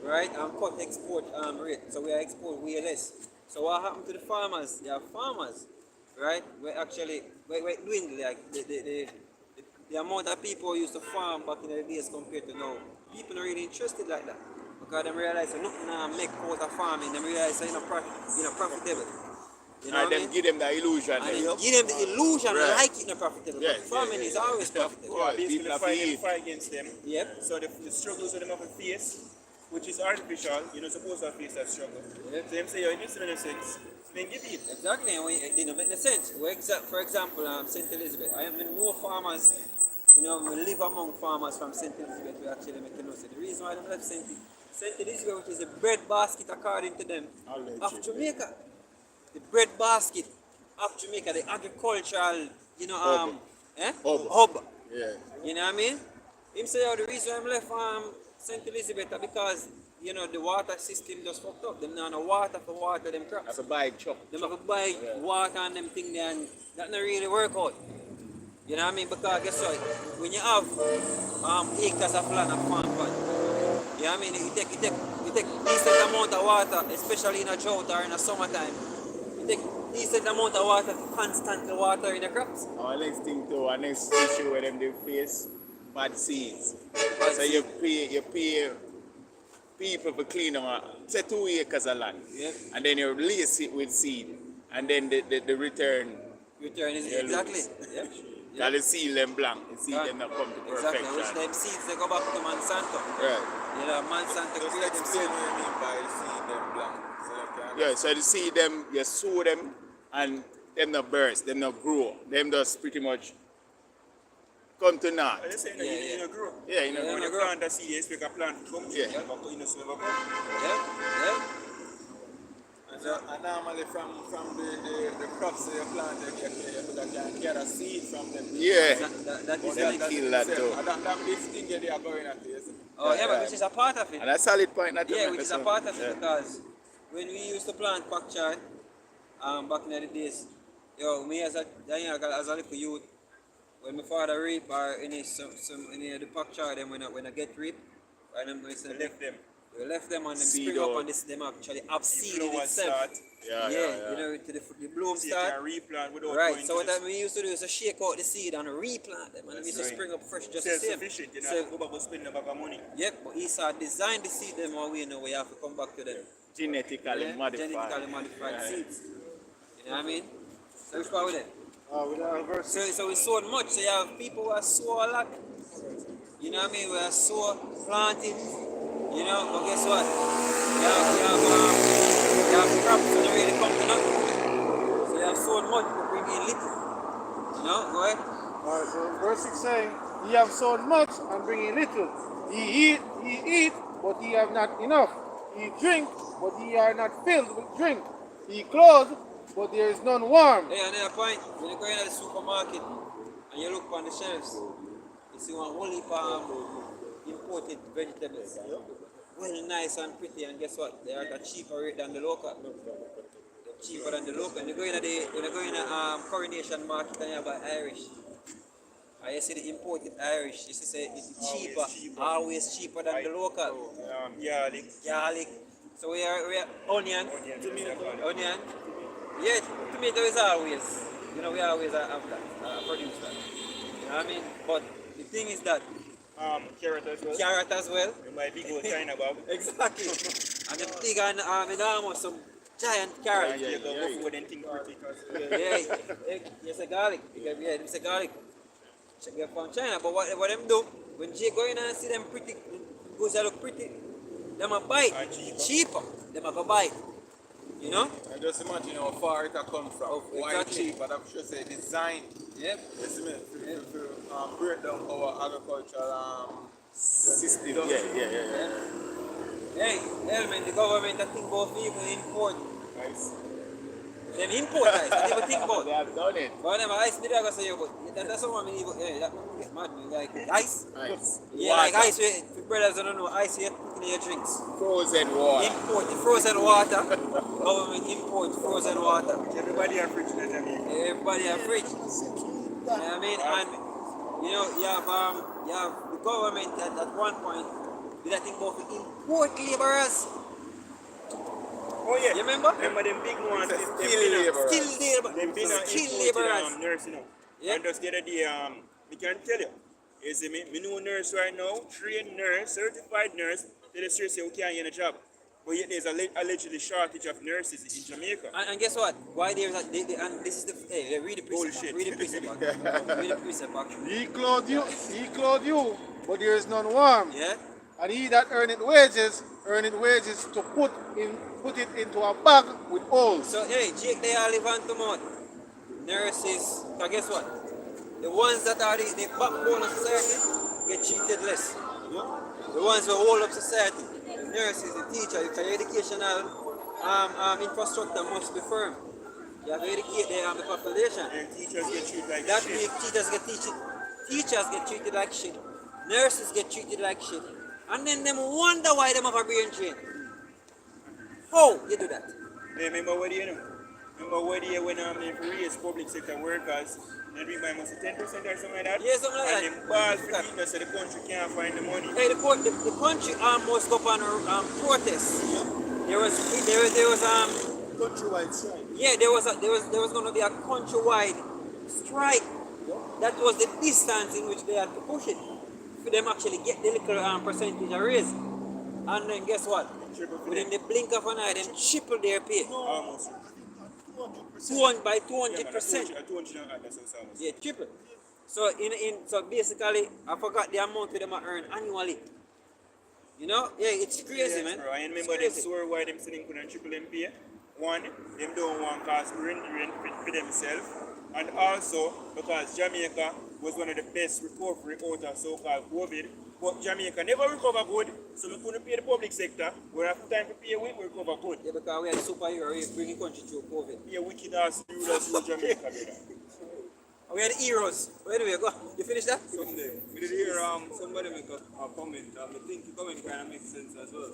[SPEAKER 4] right, and cut export rate. So we are export way less. So what happened to the farmers? They are farmers, right? We're dwindling, like the amount of people who used to farm back in the days compared to now. People are really interested like that. Because they realize that nothing make out of farming, they realize that profitable. You know
[SPEAKER 5] And
[SPEAKER 4] what I
[SPEAKER 5] them
[SPEAKER 4] mean?
[SPEAKER 5] give them the illusion.
[SPEAKER 4] And
[SPEAKER 5] Then.
[SPEAKER 4] then give them the illusion
[SPEAKER 5] Right.
[SPEAKER 4] like it not profitable.
[SPEAKER 5] Yeah,
[SPEAKER 4] But farming is always profitable.
[SPEAKER 5] course.
[SPEAKER 1] Basically,
[SPEAKER 5] People have to eat.
[SPEAKER 1] fight against them.
[SPEAKER 4] Yep.
[SPEAKER 1] So the struggles that they have to face, which is artificial, you're not supposed to face that struggle.
[SPEAKER 4] Yep.
[SPEAKER 1] So them say, yo, it makes no sense. So then give it.
[SPEAKER 4] Exactly, and it didn't make no sense. For example, St. Elizabeth, I have been more farmers, we live among farmers from St. Elizabeth, we actually make no sense. The reason why they left St. Elizabeth, which is the bread basket according to them, of Jamaica. The bread basket of Jamaica, the agricultural, hub.
[SPEAKER 5] Yeah.
[SPEAKER 4] You know what I mean? Him say, the reason I'm left St. Elizabeth is because, the water system just fucked up. Them not no water for water them crops.
[SPEAKER 5] That's a bike chop.
[SPEAKER 4] Them have to buy water and them thing there, and that not really work out. You know what I mean? Because guess what? When you have acres of land and farm land, you know what I mean? You take decent amount of water, especially in a drought or in a summertime. You take decent amount of water to constantly water in the crops.
[SPEAKER 5] Our next thing too, our next issue where them they face bad seeds. So you pay people for clean them, say 2 acres of land.
[SPEAKER 4] Yep.
[SPEAKER 5] And then you release it with seed. And then the return,
[SPEAKER 4] Return is
[SPEAKER 5] you
[SPEAKER 4] exactly.
[SPEAKER 5] lose.
[SPEAKER 4] Yep.
[SPEAKER 5] That the seed them blank. The seed them not come to
[SPEAKER 4] Exactly.
[SPEAKER 5] perfection.
[SPEAKER 4] Which them seeds they go back to Monsanto.
[SPEAKER 5] Right.
[SPEAKER 4] Monsanto
[SPEAKER 3] Just
[SPEAKER 4] create them
[SPEAKER 3] explain
[SPEAKER 4] seeds.
[SPEAKER 3] what you mean by seeing them blank. So you can
[SPEAKER 5] Yeah, so the seed them, you sow them and them not burst, them not grow. Them just pretty much come to naught.
[SPEAKER 1] I just say,
[SPEAKER 4] Yeah,
[SPEAKER 1] you know, grow.
[SPEAKER 5] Yeah, you know.
[SPEAKER 4] Yeah,
[SPEAKER 1] When you
[SPEAKER 4] grow.
[SPEAKER 1] plant a seed, you expect a plant to come to
[SPEAKER 5] Yeah.
[SPEAKER 1] you, but you know, so never come.
[SPEAKER 4] Yeah.
[SPEAKER 3] And normally from the crops that you plant, you get a seed from them.
[SPEAKER 5] Yeah.
[SPEAKER 4] That is
[SPEAKER 5] Them
[SPEAKER 4] the
[SPEAKER 5] kill that too.
[SPEAKER 3] That this thing that they are going at is.
[SPEAKER 4] Oh yeah, but which is a part of it.
[SPEAKER 5] And a solid point not to
[SPEAKER 4] Yeah,
[SPEAKER 5] make
[SPEAKER 4] which is
[SPEAKER 5] the
[SPEAKER 4] a part of
[SPEAKER 5] sound.
[SPEAKER 4] it because when we used to plant pak chai, back in the days, me as a little youth, when my father reap or any the pak chai, then when I get reap, and I'm going to
[SPEAKER 1] Left them.
[SPEAKER 4] we left them and them
[SPEAKER 5] Seed
[SPEAKER 4] spring up
[SPEAKER 5] out.
[SPEAKER 4] and them actually have seed in
[SPEAKER 1] Flowers
[SPEAKER 4] itself.
[SPEAKER 1] start.
[SPEAKER 5] Yeah.
[SPEAKER 4] To the bloom
[SPEAKER 1] So you
[SPEAKER 4] start.
[SPEAKER 1] can replant without
[SPEAKER 4] Right,
[SPEAKER 1] going
[SPEAKER 4] so
[SPEAKER 1] to
[SPEAKER 4] what
[SPEAKER 1] the
[SPEAKER 4] we used to do is to shake out the seed and replant them, and we used to
[SPEAKER 1] right.
[SPEAKER 4] spring up fresh just the same.
[SPEAKER 1] self-sufficient. You know,
[SPEAKER 4] So-
[SPEAKER 1] go back and spend a bag of money.
[SPEAKER 4] Yep, but he started design the seed them how we know we have to come back to them.
[SPEAKER 5] Genetically modified.
[SPEAKER 4] Genetically modified seeds. You know what I mean? So which part with it?
[SPEAKER 7] With verse
[SPEAKER 4] So we sowed much, so you have people who are sow a lot. You know what I mean? We are sow planting. You know, but guess what? You have crops that don't really come to nothing. So you have sowed much but bring in little. You know, go ahead.
[SPEAKER 7] Alright, so verse 6 saying, Ye have sown much and bring in little. Ye eat, but ye have not enough. Ye drink, but ye are not filled with drink. Ye clothe, but there is none warm.
[SPEAKER 4] Hey, another point, when you go into the supermarket and you look on the shelves, you see one whole heap of imported vegetables. Well, nice and pretty, and guess what? They are at a cheaper rate than the local. They're cheaper than the local. And you go in the Coronation Market and you buy Irish. And you see the imported Irish, you see it's cheaper, always cheaper than the local. Garlic. So we are onion. Onion. Yeah, tomato is always, we always have that, produce that. You know what I mean? But the thing is that
[SPEAKER 1] Carrot as well.
[SPEAKER 4] carrot as well.
[SPEAKER 1] You might be go China bag.
[SPEAKER 4] Exactly. And the big and almost some giant carrot.
[SPEAKER 1] You go for them thing pretty.
[SPEAKER 4] Yes, a garlic. It's a garlic. Check it from China. But what them do, when you go in and see them pretty, goods that look pretty, them a buy
[SPEAKER 1] And
[SPEAKER 4] it. Cheaper. Them a go buy it. You know?
[SPEAKER 3] And just imagine how far it come from. Why
[SPEAKER 4] exactly.
[SPEAKER 3] cheap, but I'm sure say design.
[SPEAKER 4] Yep.
[SPEAKER 3] Yes, to break down our agricultural
[SPEAKER 5] System. Yeah.
[SPEAKER 4] Hey, man, the government, I think both people import.
[SPEAKER 1] Nice.
[SPEAKER 4] Them import ice, I never think about
[SPEAKER 5] They
[SPEAKER 4] it.
[SPEAKER 5] have done it.
[SPEAKER 4] But whenever ice, maybe I go say, but that's what I mean, yeah, that man get mad, man. Like ice?
[SPEAKER 5] Ice.
[SPEAKER 4] Yeah, like
[SPEAKER 5] Water.
[SPEAKER 4] ice, for brothers that don't know, ice you put in your drinks.
[SPEAKER 5] Frozen water.
[SPEAKER 4] Import the frozen water. Government import frozen water.
[SPEAKER 1] Everybody have fridge in Jamaica.
[SPEAKER 4] Everybody have fridge. You know what I mean? And you know, you have the government at one point did that thing about the import laborers.
[SPEAKER 1] Oh yeah.
[SPEAKER 4] You remember?
[SPEAKER 1] Remember them big ones? Them
[SPEAKER 5] Skilled labour.
[SPEAKER 4] Skilled labor.
[SPEAKER 1] Them been
[SPEAKER 4] Skilled
[SPEAKER 1] imported
[SPEAKER 4] laborers.
[SPEAKER 1] nurse, you know.
[SPEAKER 4] Yeah.
[SPEAKER 1] And just the other day, me can tell you, you see me know a nurse right now, trained nurse, certified nurse, tell the straight say we can't get a job. But yet there's allegedly shortage of nurses in Jamaica.
[SPEAKER 4] And guess what? Why there's a, and this is the hey, read the precept.
[SPEAKER 1] Bullshit.
[SPEAKER 4] Read the precept. Read the precept actually.
[SPEAKER 7] He clothed you, but there is none warm.
[SPEAKER 4] Yeah?
[SPEAKER 7] And he that earneth wages to put it into a bag with holes.
[SPEAKER 4] So hey, Jake, they all live on to mouth. Nurses, so guess what? The ones that are the backbone of society get treated less. The ones who hold up society. The nurses, the teacher, your educational infrastructure must be firm. You have to educate the population.
[SPEAKER 1] And teachers get treated like
[SPEAKER 4] That
[SPEAKER 1] shit.
[SPEAKER 4] way teachers get treated like shit. Nurses get treated like shit. And then them wonder why them have a brain drain. How you do that?
[SPEAKER 1] Hey, remember what you know? Remember what you when they raise public sector workers, they bring by almost 10% or something like that?
[SPEAKER 4] Yeah, something like
[SPEAKER 1] and
[SPEAKER 4] that.
[SPEAKER 1] them balls for eating so the country can't find the money.
[SPEAKER 4] Hey, the country almost go on protest. There was
[SPEAKER 2] Countrywide strike.
[SPEAKER 4] yeah there was going to be a countrywide strike. That was the distance in which they had to push it for them actually get the little percentage a raise. And then guess what?
[SPEAKER 1] Triple for
[SPEAKER 4] Within
[SPEAKER 1] them.
[SPEAKER 4] the blink of an eye, them triple their pay.
[SPEAKER 1] Almost.
[SPEAKER 4] 200 by
[SPEAKER 1] Yeah, man,
[SPEAKER 4] 200%.
[SPEAKER 1] that's what that's almost.
[SPEAKER 4] Yeah, triple. So so basically, I forgot the amount that them earn annually. You know, yeah, it's crazy,
[SPEAKER 1] Yes,
[SPEAKER 4] man.
[SPEAKER 1] bro. I
[SPEAKER 4] It's
[SPEAKER 1] remember them
[SPEAKER 4] crazy.
[SPEAKER 1] swear why them saying couldn't triple them pay. One, them don't want cause rent for themselves. And also because Jamaica was one of the best recovery out of so-called COVID. But Jamaica never recover good, so we couldn't pay the public sector. We have time to pay we recover good.
[SPEAKER 4] Yeah, because we are the superhero, we bringing country through COVID.
[SPEAKER 1] Yeah, wicked ass rulers in Jamaica, brother.
[SPEAKER 4] We are the heroes. But anyway, go. You finish that?
[SPEAKER 8] Someday. We did hear somebody make a comment. I think the comment kind of makes sense as well.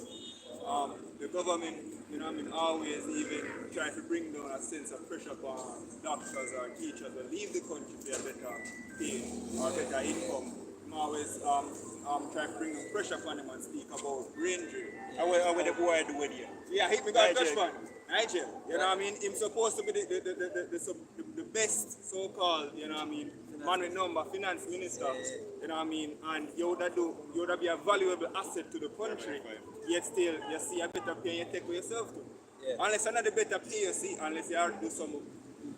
[SPEAKER 8] The government, you know, always even try to bring down a sense of pressure upon doctors or teachers to leave the country for a better pay or better income. Always try to bring pressure upon them and speak about brain drain.
[SPEAKER 1] How will the boy do with you?
[SPEAKER 8] Yeah, hit me got
[SPEAKER 1] Nigel.
[SPEAKER 8] Dutchman. Nigel. You know what I mean? Him supposed to be the best so-called, you know what I mean, man with number, finance minister. You know what I mean? And you would be a valuable asset to the country. Yet still you see a better pay you take for yourself too.
[SPEAKER 4] Yeah.
[SPEAKER 8] Unless another better pay you see, unless you are to do some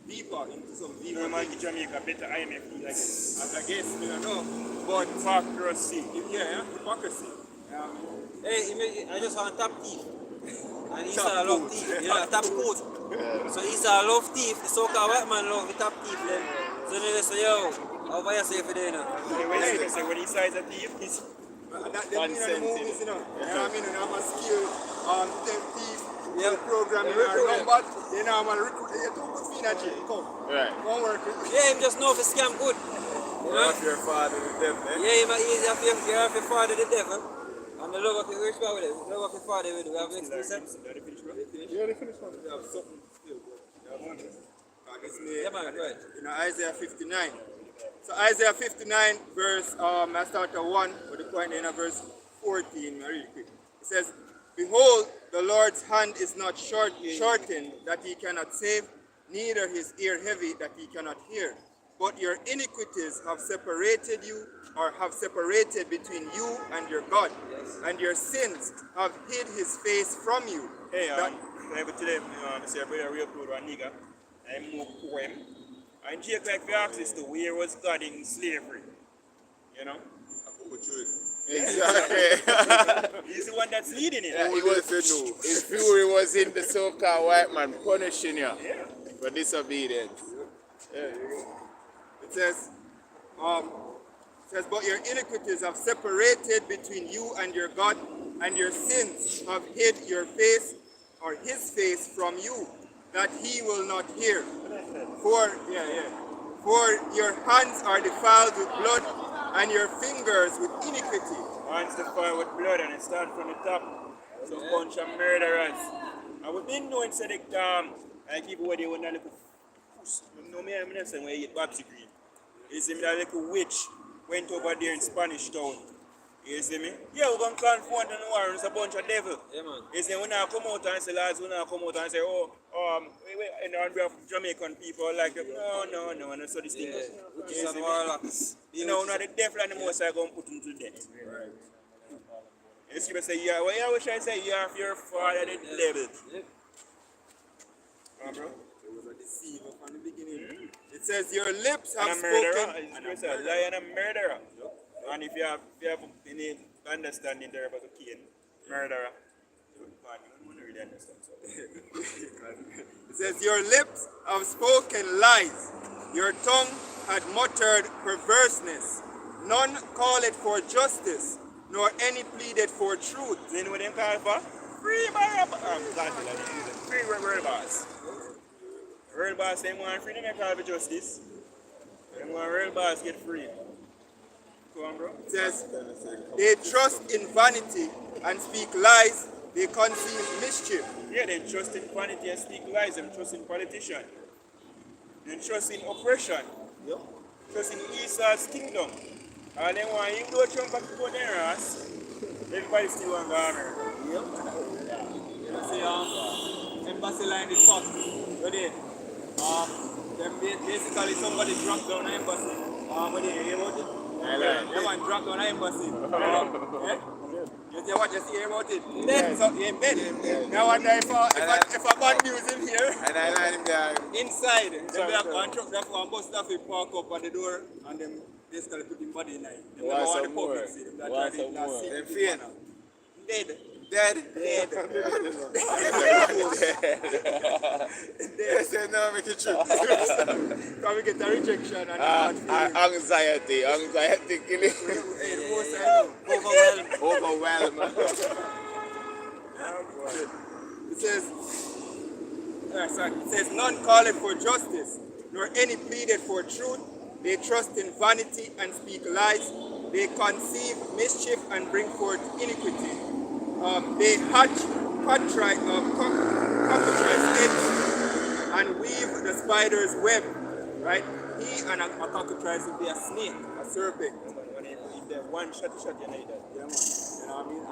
[SPEAKER 8] deeper into some deeper
[SPEAKER 1] You might give Jamaica better IMF like this.
[SPEAKER 8] as I guess, you don't know. But
[SPEAKER 1] Hypocrisy.
[SPEAKER 8] yeah, hypocrisy.
[SPEAKER 4] Hey, I just want top teeth. And he's a love teeth. You know, top coat. So he's a love teeth. The so-called white man love the top teeth. Then. So they say, yo, how about you say for there now?
[SPEAKER 1] When he size a thief, he's
[SPEAKER 8] That they mean in the movies, you know. You know what I mean? And I'm a skill thief, program, you know, numbers, you know, I'm a recruit. You're too good for energy. Come.
[SPEAKER 5] Right.
[SPEAKER 8] Come work.
[SPEAKER 4] Yeah, him just know if scam good. You know?
[SPEAKER 3] Not your father, the devil, eh?
[SPEAKER 4] Yeah, but easy if you have your father the devil. And the love of your rich with it. Love of your father with it. We have next precept.
[SPEAKER 7] Yeah, they finished one.
[SPEAKER 8] You have something still, but you have one. This
[SPEAKER 4] Yeah, man, go ahead.
[SPEAKER 2] You know, Isaiah 59. So Isaiah 59 verse, I start at 1, but the point in verse 14, really quick. It says, Behold, the Lord's hand is not shortened that he cannot save, neither his ear heavy that he cannot hear. But your iniquities have separated you, or have separated between you and your God, and your sins have hid his face from you.
[SPEAKER 1] Hey,
[SPEAKER 2] That-
[SPEAKER 1] I today, I say a brother real close to a nigga, and more poem. And Jake like to ask this to where was God in slavery? You know?
[SPEAKER 5] Exactly.
[SPEAKER 1] He's the one that's leading it.
[SPEAKER 5] Yeah, his fury was in the so-called white man punishing you
[SPEAKER 1] Yeah.
[SPEAKER 5] for disobedience.
[SPEAKER 2] It says, but your iniquities have separated between you and your God, and your sins have hid your face, or his face from you, that he will not hear. For your hands are defiled with blood, and your fingers with iniquity.
[SPEAKER 1] Hands defiled with blood, and it starts from the top. Some bunch of murderers. And we've been knowing said like people where they want a little no me I'm not saying where you get Babsy Green. You see me that little witch went over there in Spanish town. You see me? Yeah, we're gonna confront the war, it's a bunch of devil.
[SPEAKER 4] Yeah, man.
[SPEAKER 1] You see, when I come out and say, lads, when I come out and say, oh, on behalf of Jamaican people, like, no, and so this thing.
[SPEAKER 4] Which is some warlocks.
[SPEAKER 1] You know, not the devil and the most I going to put him to death. Right. You see me say, yeah, well, yeah, what should I say? You are your father, the devil.
[SPEAKER 4] Yep.
[SPEAKER 1] Bro?
[SPEAKER 2] It was a deceiver from the beginning. It says, your lips have
[SPEAKER 1] And a murderer.
[SPEAKER 2] spoken.
[SPEAKER 1] It's a liar and a murderer. And if you have any understanding there about the Cain, murderer, you wouldn't really understand. So.
[SPEAKER 2] It says, your lips have spoken lies. Your tongue had muttered perverseness. None called for justice, nor any pleaded for truth.
[SPEAKER 1] Then what they call for? Free Barabbas. Free world boss. World boss, they want free, they call for justice. They want world boss get free. Go on, bro.
[SPEAKER 2] It says, they trust in vanity and speak lies. They conceive mischief.
[SPEAKER 1] Yeah, they trust in vanity and speak lies. They trust in politicians. They trust in oppression.
[SPEAKER 2] Yep.
[SPEAKER 1] Trust in Esau's kingdom. And they want him to jump back to their ass. Everybody still want to honor.
[SPEAKER 2] Yep.
[SPEAKER 8] You see, embassy line is fucked. You did. Them basically somebody dropped down an embassy. What did you hear about it? They want to drop down an embassy. Yeah? You see what you see about it?
[SPEAKER 2] Dead. So, yeah, dead. Now I wonder if a bad news in here.
[SPEAKER 3] And I let him go.
[SPEAKER 2] Inside, they have one truck, they have one bus staff park up at the door, and them basically put him body in there. They
[SPEAKER 3] Want
[SPEAKER 2] want the
[SPEAKER 3] some more?
[SPEAKER 2] public see them. That's
[SPEAKER 3] Want
[SPEAKER 2] why they
[SPEAKER 3] some
[SPEAKER 2] not
[SPEAKER 3] more?
[SPEAKER 2] see
[SPEAKER 3] Them
[SPEAKER 2] the
[SPEAKER 3] faint.
[SPEAKER 2] people now. Dead.
[SPEAKER 3] Dead. They said no, make it true.
[SPEAKER 2] Can we get a rejection and not feeling?
[SPEAKER 5] Anxiety killing.
[SPEAKER 2] Hey, the most I know, overwhelmed. It says, none called for justice, nor any pleaded for truth. They trust in vanity and speak lies. They conceive mischief and bring forth iniquity. They hatch cockatrice nets and weave the spider's web. Right? He and a cockatrice would be a snake, a serpent.
[SPEAKER 1] When you eat that one shot, you need that.
[SPEAKER 2] Yeah, man. You know what I mean?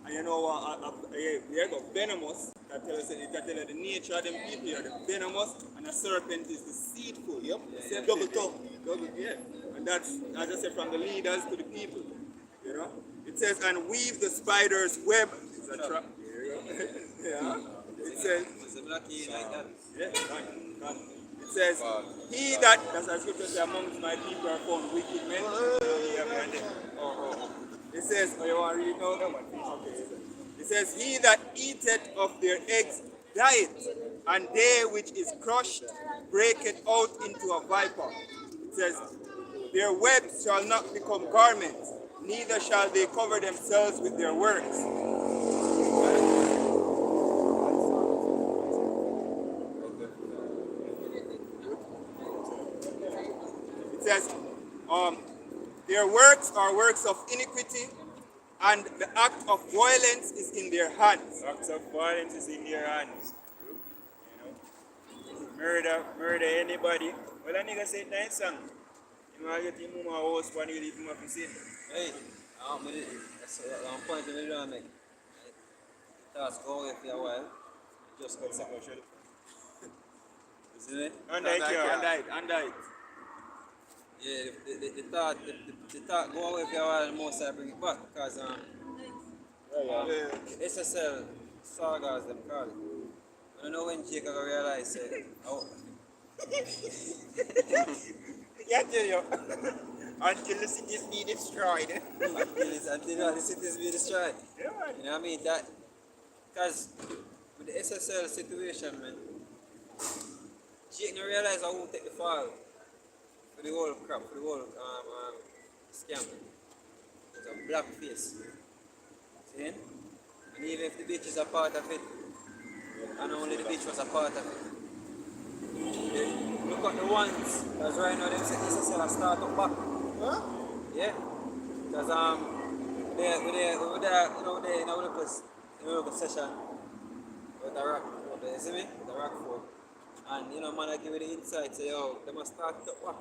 [SPEAKER 2] And you know what? We got venomous. That tell us the nature of them people here. The venomous and a serpent is deceitful. Yep. Yeah. Double tongue. Yeah. And that's, as I said, from the leaders to the people. You know? It says, and weave the spider's web. It's a trap. Yeah. It says, yeah. It says, he that, that's our scripture says, amongst my people are found wicked men. It says, oh, you want to read it now? Okay. It says, he that eateth of their eggs dieth, and they which is crushed breaketh out into a viper. It says, their webs shall not become garments, neither shall they cover themselves with their works. It says, their works are works of iniquity, and the act of violence is in their hands.
[SPEAKER 1] Acts of violence is in their hands. You know? Murder anybody. Well, a nigga say nice song. You know, you think mama house when you leave him up to sin.
[SPEAKER 4] Hey, that's one point in the make. That's go away for a while. Just got second shot. Isn't it?
[SPEAKER 1] And died.
[SPEAKER 4] Yeah, the thought go away for a while and most I bring it back because SSL saga as them call it. I don't know when Jacob realized it.
[SPEAKER 1] Yeah, tell you. Until the cities be destroyed.
[SPEAKER 4] until the cities be destroyed.
[SPEAKER 1] Yeah, man.
[SPEAKER 4] You know what I mean? That because with the SSL situation, man, Jake didn't realize I won't take the fall for the whole crap, for the whole scam. It's a black face. See? And even if the bitch is a part of it, and only the beach was a part of it. Look at the ones, because right now them say SSL are start up back.
[SPEAKER 7] Huh?
[SPEAKER 4] Yeah. Because they you know they in a local session with the rock, you see me? With the rock fort. And you know man I give you the insight, say yo, they must start up back.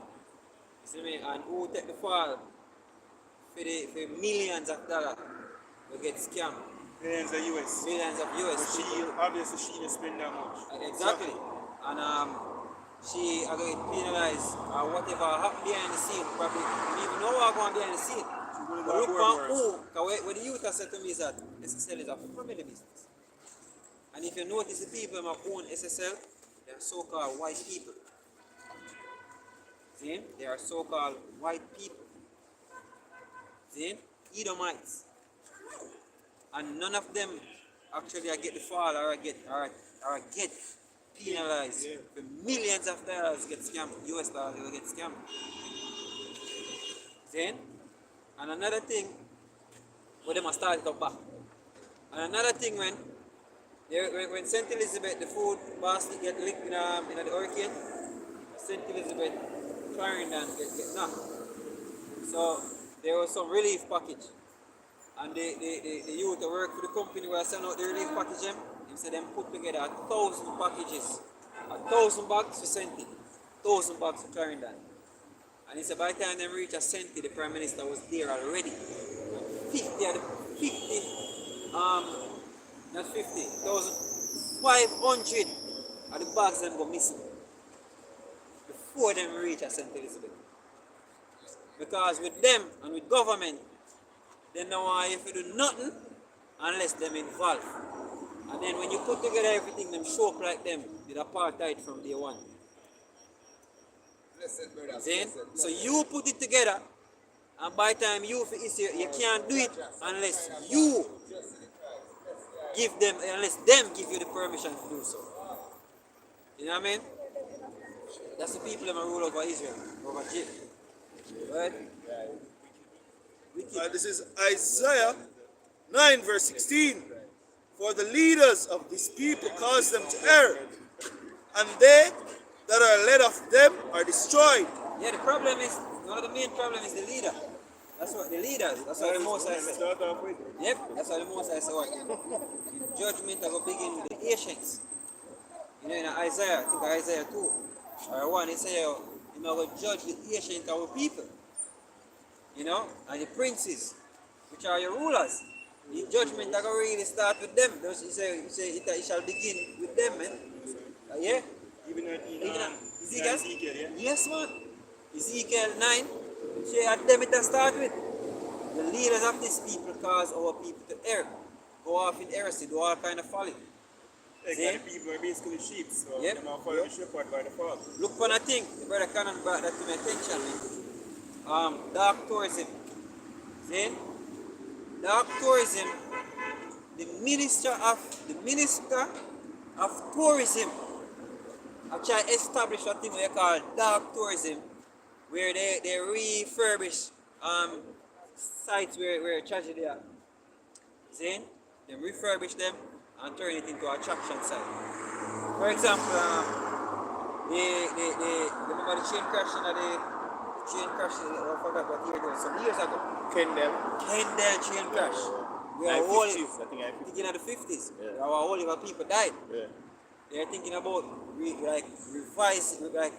[SPEAKER 4] You see me? And who take the fall for millions of dollars will get scammed.
[SPEAKER 1] Millions of US.
[SPEAKER 4] Millions of
[SPEAKER 1] But
[SPEAKER 4] US.
[SPEAKER 1] she, obviously, she didn't spend that much.
[SPEAKER 4] Exactly. And she are going to penalize or whatever happened behind the scene. Probably you even know what going behind the scene.
[SPEAKER 1] gonna
[SPEAKER 4] But
[SPEAKER 1] go
[SPEAKER 4] look
[SPEAKER 1] board
[SPEAKER 4] for
[SPEAKER 1] wars.
[SPEAKER 4] who, because what the youth have said to me is that SSL is a family business. And if you notice the people who own SSL, they are so-called white people. See? They are so-called white people. See? Edomites. And none of them actually get the fall or get penalized for millions of dollars get scammed, US dollars they will get scammed. Then, and another thing, where they must start it up back. And another thing when St. Elizabeth, the food basket get licked in the hurricane, St. Elizabeth, Clarendon get knocked. So there was some relief package. And the youth that work for the company where I send out the relief package them said them put together 1,000 packages. 1,000 bags for Senti, 1,000 bags for Clarendon. And he said by the time them reach a Senti, the Prime Minister was there already. 500 of the bags them go missing before them reach a St. Elizabeth. Because with them and with government, they know why if you do nothing unless them involved. And then when you put together everything, them show up like them with apartheid from day one. Then, so you put it together, and by the time you can't do it unless you give them, unless them give you the permission to do so. You know what I mean? That's the people that rule over Israel, over Egypt. Right?
[SPEAKER 6] This is Isaiah 9 verse 16. For the leaders of these people cause them to err, and they that are led of them are destroyed.
[SPEAKER 4] Yeah, the problem is, one of the main problem is the leader. That's what the leaders, that's what the most I say. Yep, that's what the most I say. The judgment will begin with the Asians. You know, in Isaiah, I think Isaiah 2 or 1, it says, you know, will judge the Asians, our people. You know, and the princes, which are your rulers. The judgment that will really start with them. He say it shall begin with them, man. Yeah?
[SPEAKER 1] Even
[SPEAKER 4] Ezekiel?
[SPEAKER 1] yeah?
[SPEAKER 4] Yes, man. Ezekiel 9, say at them it will start with. The leaders of these people cause our people to err. Go off in heresy, do all kind of folly.
[SPEAKER 1] Like the people are basically sheep, so
[SPEAKER 4] Yep.
[SPEAKER 1] they might follow the shepherd by the fall.
[SPEAKER 4] Look for a thing, the brother Cannon brought that to my attention, man. Dark tourism. See? Dark tourism, the minister of tourism actually established a thing we call dark tourism, where they refurbish sites where tragedy are. See? They refurbish them and turn it into attraction site. For example, remember the train crash I forgot what year it was, some years ago.
[SPEAKER 5] Kendall.
[SPEAKER 4] Kendall train crash. We are all thinking of the 50s.
[SPEAKER 5] Yeah.
[SPEAKER 4] Our whole people died.
[SPEAKER 5] Yeah.
[SPEAKER 4] They're thinking about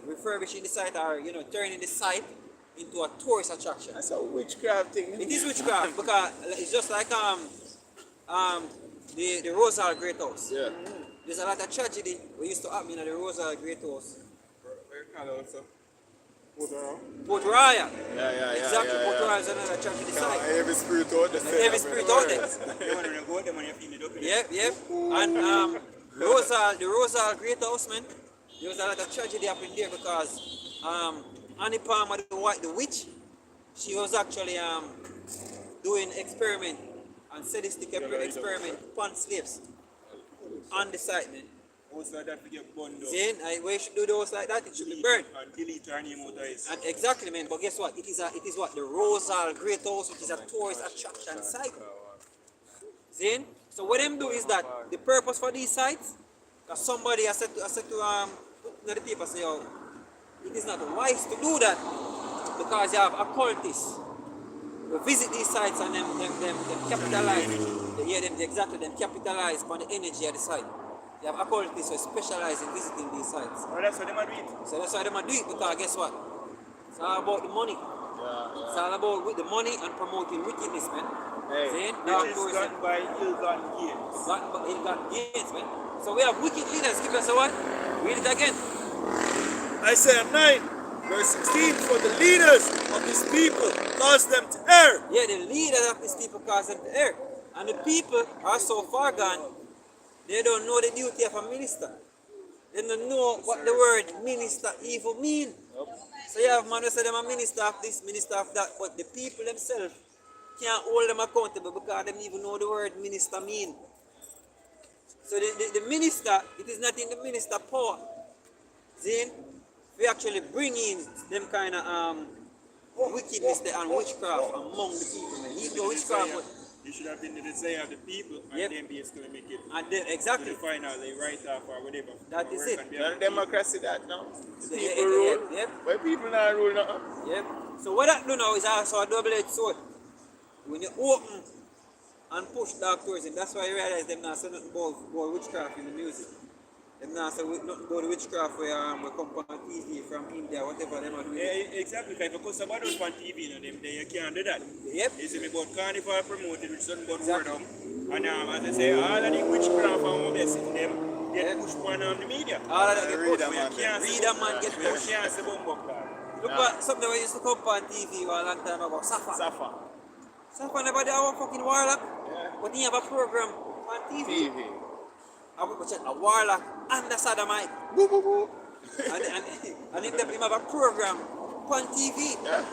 [SPEAKER 4] refurbishing the site or turning the site into a tourist attraction.
[SPEAKER 5] That's a witchcraft thing.
[SPEAKER 4] It is witchcraft because it's just like the Rosal Great House.
[SPEAKER 5] Yeah.
[SPEAKER 4] There's a lot of tragedy what used to happen in the Rosal Great House.
[SPEAKER 3] Where you call it also?
[SPEAKER 4] Port Royal.
[SPEAKER 5] Yeah.
[SPEAKER 4] Exactly, Port Royal is another tragedy site.
[SPEAKER 5] Every spirit out there.
[SPEAKER 4] Every spirit out there.
[SPEAKER 1] They want to go, they want to feed it up.
[SPEAKER 4] Yep. And the Rosal Great House, man, there was a lot of tragedy happening there because Annie Palmer, the witch, she was actually doing experiment and sadistic experiment upon slaves on the site, man.
[SPEAKER 1] Also, that we get burned up.
[SPEAKER 4] Then, when you should do those like that, it should be burned.
[SPEAKER 1] And delete her name out of it.
[SPEAKER 4] And exactly, man. But guess what? It is what the Rosal Great House, which is a tourist attraction site. Then, so what them do is that the purpose for these sites, Because somebody I said to the people say, oh, it is not wise to do that because you have occultists who visit these sites and them capitalize. Them capitalize on the energy of the site. You have occultists who specialize in visiting these sites.
[SPEAKER 1] Oh, that's what they might do it.
[SPEAKER 4] So that's why they might do it because guess what? It's all about the money. It's all about with the money and promoting wickedness, man.
[SPEAKER 1] Hey,
[SPEAKER 4] Now,
[SPEAKER 1] which is done by ill-gotten gains.
[SPEAKER 4] Ill-gotten gains, man. So we have wicked leaders. Give us a what? Read it again.
[SPEAKER 6] Isaiah 9, verse 16, for the leaders of this people cause them to err.
[SPEAKER 4] Yeah, the leaders of these people cause them to err. And the people are so far gone, they don't know the duty of a minister. They don't know what the word minister even mean. So you have man who say them a minister of this, minister of that, but the people themselves can't hold them accountable because they don't even know the word minister mean. So the minister, it is not in the minister power. See, we actually bring in them kind of wickedness there and witchcraft among the people. Man. Even though witchcraft, but
[SPEAKER 1] It should have been the desire of the people and
[SPEAKER 4] Yep.
[SPEAKER 1] then basically make it
[SPEAKER 4] and then, exactly.
[SPEAKER 1] to the final, they write off or whatever.
[SPEAKER 4] That is
[SPEAKER 1] Work
[SPEAKER 4] it.
[SPEAKER 1] on behalf
[SPEAKER 5] Not
[SPEAKER 1] of the people.
[SPEAKER 5] democracy that now. The
[SPEAKER 4] Yeah,
[SPEAKER 5] people rule.
[SPEAKER 4] Yep.
[SPEAKER 5] But people not rule nothing.
[SPEAKER 4] Yep. So what that do now is also a double-edged sword. When you open and push dark tourism, that's why you realize them not say nothing about witchcraft in the music. Them not say nothing about witchcraft where we come on TV from India, whatever them are doing.
[SPEAKER 1] Yeah, exactly. If you cause about those on TV, you know, them there, you can't do that.
[SPEAKER 4] Yep.
[SPEAKER 1] You see me about carnival promoted, which is about
[SPEAKER 4] Exactly.
[SPEAKER 1] word up. And as I say, all of the witchcraft and what they see them get
[SPEAKER 4] Yeah.
[SPEAKER 1] pushed on the media.
[SPEAKER 4] All of that get
[SPEAKER 5] Read
[SPEAKER 4] pushed.
[SPEAKER 5] them, man.
[SPEAKER 4] Read them and get
[SPEAKER 1] You
[SPEAKER 4] pushed.
[SPEAKER 1] can't say bumbo card.
[SPEAKER 4] Look what something we used to come on TV a long time ago, Safa.
[SPEAKER 5] Safa.
[SPEAKER 4] Safa never did our fucking warlock. But he have a program on TV.
[SPEAKER 5] TV.
[SPEAKER 4] A warlock and the sodomite. Boo boo boo. and him have a program on TV.
[SPEAKER 5] Yeah.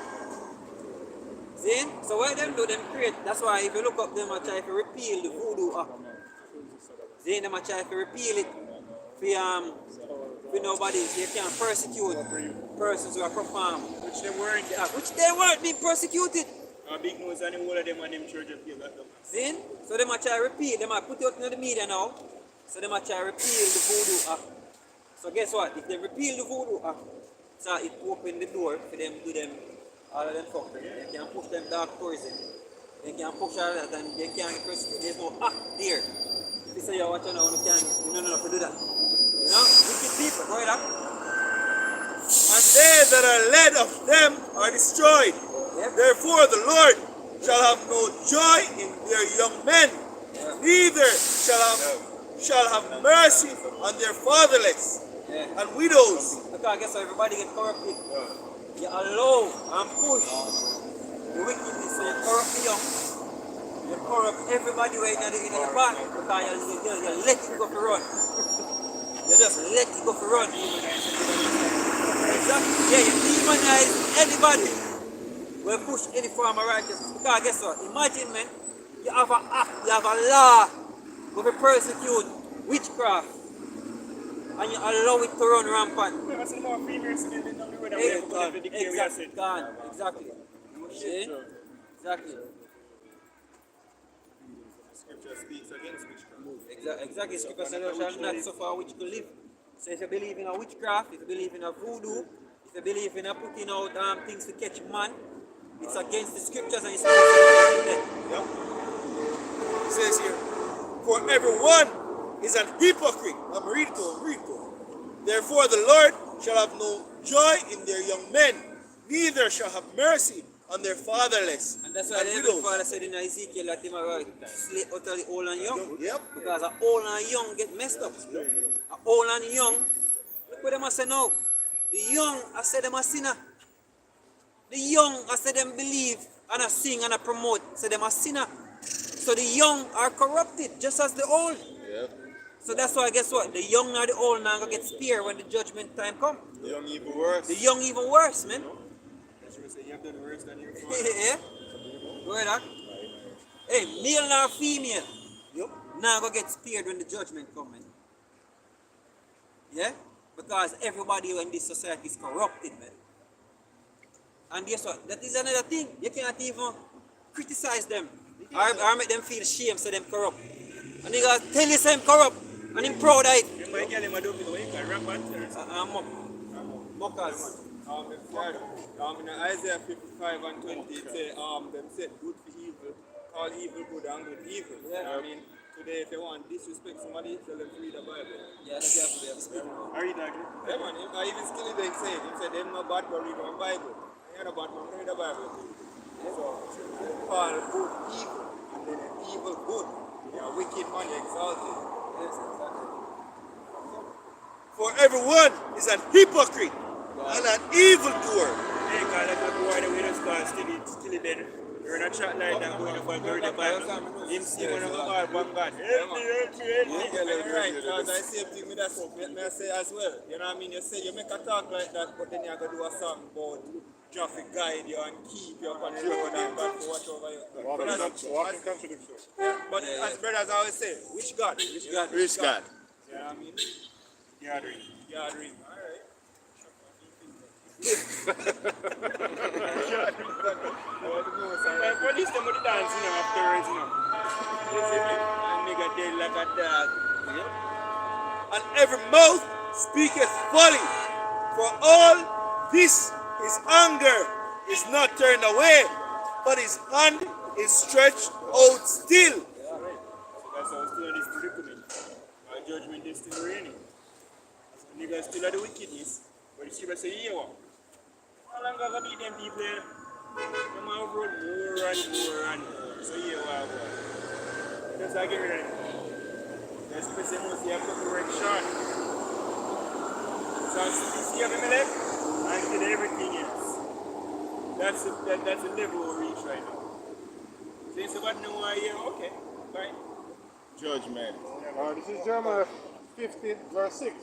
[SPEAKER 4] See? So what them do, them create. That's why if you look up them, I try to repeal the voodoo act. See, them I try to repeal it. For nobody, they can't persecute persons who are perform.
[SPEAKER 1] Which they weren't.
[SPEAKER 4] Which they weren't being persecuted.
[SPEAKER 1] Big nose and the whole of them and them church of people.
[SPEAKER 4] See? So them I try to repeal, them I put it out in the media now. So them I try to repeal the voodoo act. So guess what? If they repeal the voodoo act, so it open the door for them to do them all of them fuckery. They can push them dark tourism. They can push all that and they can't persecute. There's no act there. If you say you're watching now, you don't know to do that. You know? Wicked people, right up.
[SPEAKER 6] And they that are led of them are destroyed.
[SPEAKER 4] Yep.
[SPEAKER 6] Therefore the Lord shall have no joy in their young men, neither shall have mercy on their fatherless
[SPEAKER 4] Yeah.
[SPEAKER 6] and widows.
[SPEAKER 4] Because guess what? Everybody get corrupted. You allow and push the wickedness, so you corrupt the young. You corrupt everybody right in the back because you let it go for run. You just let it go for run. Exactly. Yeah, you demonize anybody. We push any form of righteousness. Because guess what? Imagine, man, you have an act, you have a law where we persecute witchcraft and you allow it to run rampant.
[SPEAKER 1] I see more females in the road and
[SPEAKER 4] Hey,
[SPEAKER 1] we have to declare we are
[SPEAKER 4] exactly,
[SPEAKER 1] said.
[SPEAKER 4] gone. Exactly. See? Exactly.
[SPEAKER 1] Scripture speaks against witchcraft.
[SPEAKER 4] Exactly. Scripture says, "Thou shalt not suffer a witch to live." So if you believe in a witchcraft, if you believe in a voodoo, if you believe in a putting out things to catch man, it's against the scriptures and it's against the
[SPEAKER 6] It says here, for everyone is an hypocrite. I'm reading to him. Therefore the Lord shall have no joy in their young men, neither shall have mercy on their fatherless
[SPEAKER 4] And that's why
[SPEAKER 6] and
[SPEAKER 4] the Heavenly
[SPEAKER 6] widows.
[SPEAKER 4] Father said in Ezekiel that he might slay utterly old and young.
[SPEAKER 6] Yep.
[SPEAKER 4] Because the old and young get messed up. The old and young, look what them I say now. The young, I say them a sinner. The young, I say them believe and I sing and I promote, say them a sinner. So the young are corrupted just as the old.
[SPEAKER 5] Yep.
[SPEAKER 4] So that's why guess what? The young and the old now gonna get spared when the judgment time come.
[SPEAKER 5] The young even worse.
[SPEAKER 4] The young even worse, man.
[SPEAKER 1] That's what I say, you have done worse than your
[SPEAKER 4] Yeah. Where that? Hey, male or female?
[SPEAKER 6] Yep.
[SPEAKER 4] Now go get spared when the judgment come, man. Yeah? Because everybody in this society is corrupted, man. And guess what? That is another thing. You can't even criticize them. Or make them feel shame, so them corrupt. And they gotta tell you say I'm corrupt. And I'm proud of it.
[SPEAKER 1] my girl in my dog, you can rap and
[SPEAKER 4] Mockers.
[SPEAKER 8] In Isaiah 55 and 20, it says, them said good for evil, call evil good and good evil.
[SPEAKER 4] Yeah.
[SPEAKER 8] I mean, today if you want to disrespect somebody, tell them to read the Bible.
[SPEAKER 4] Yeah, that's definitely a spirit.
[SPEAKER 1] Are you that?
[SPEAKER 8] Yeah, man, even Skilly they say, he said, them no bad but read one Bible. And you're no bad but read the Bible. So, call good evil, and then evil good. Yeah, wicked man, you exalted.
[SPEAKER 4] Yes, exactly.
[SPEAKER 6] For everyone is an hypocrite and an evildoer.
[SPEAKER 1] Hey, God, let me go on the way to start still dead. You're in a chat line and going to read the Bible. Him see one of the God, one God. Help me.
[SPEAKER 8] You're right, because I say thing with that stuff, let me say as well. You know what I mean? You say you make a talk like that, but then you're going to do a song about traffic guide you and keep you up on the road and back for whatever you
[SPEAKER 7] Walking contradiction.
[SPEAKER 8] But as brothers always say, which God? Which God?
[SPEAKER 5] Which God?
[SPEAKER 8] You know what I mean?
[SPEAKER 1] Gathering.
[SPEAKER 8] Gathering. Alright.
[SPEAKER 1] Police them with the dance, afterwards, And nigga dead like a dog.
[SPEAKER 6] And every mouth speaketh folly. For all this his anger is not turned away, but his hand is stretched out still.
[SPEAKER 1] So that's how still this predicament. Our judgment is still reigning. So niggas still are the wickedness. But you see what say here what? How long have I beat them people here? Them have run more and more. So here what? Just like get rid of them. That's the same as you have to work short. So see how me left? And did everything else. That's the level we reach right now. So you say what no one here? Okay, fine.
[SPEAKER 5] Judgment.
[SPEAKER 7] This is Jeremiah 50, verse 6.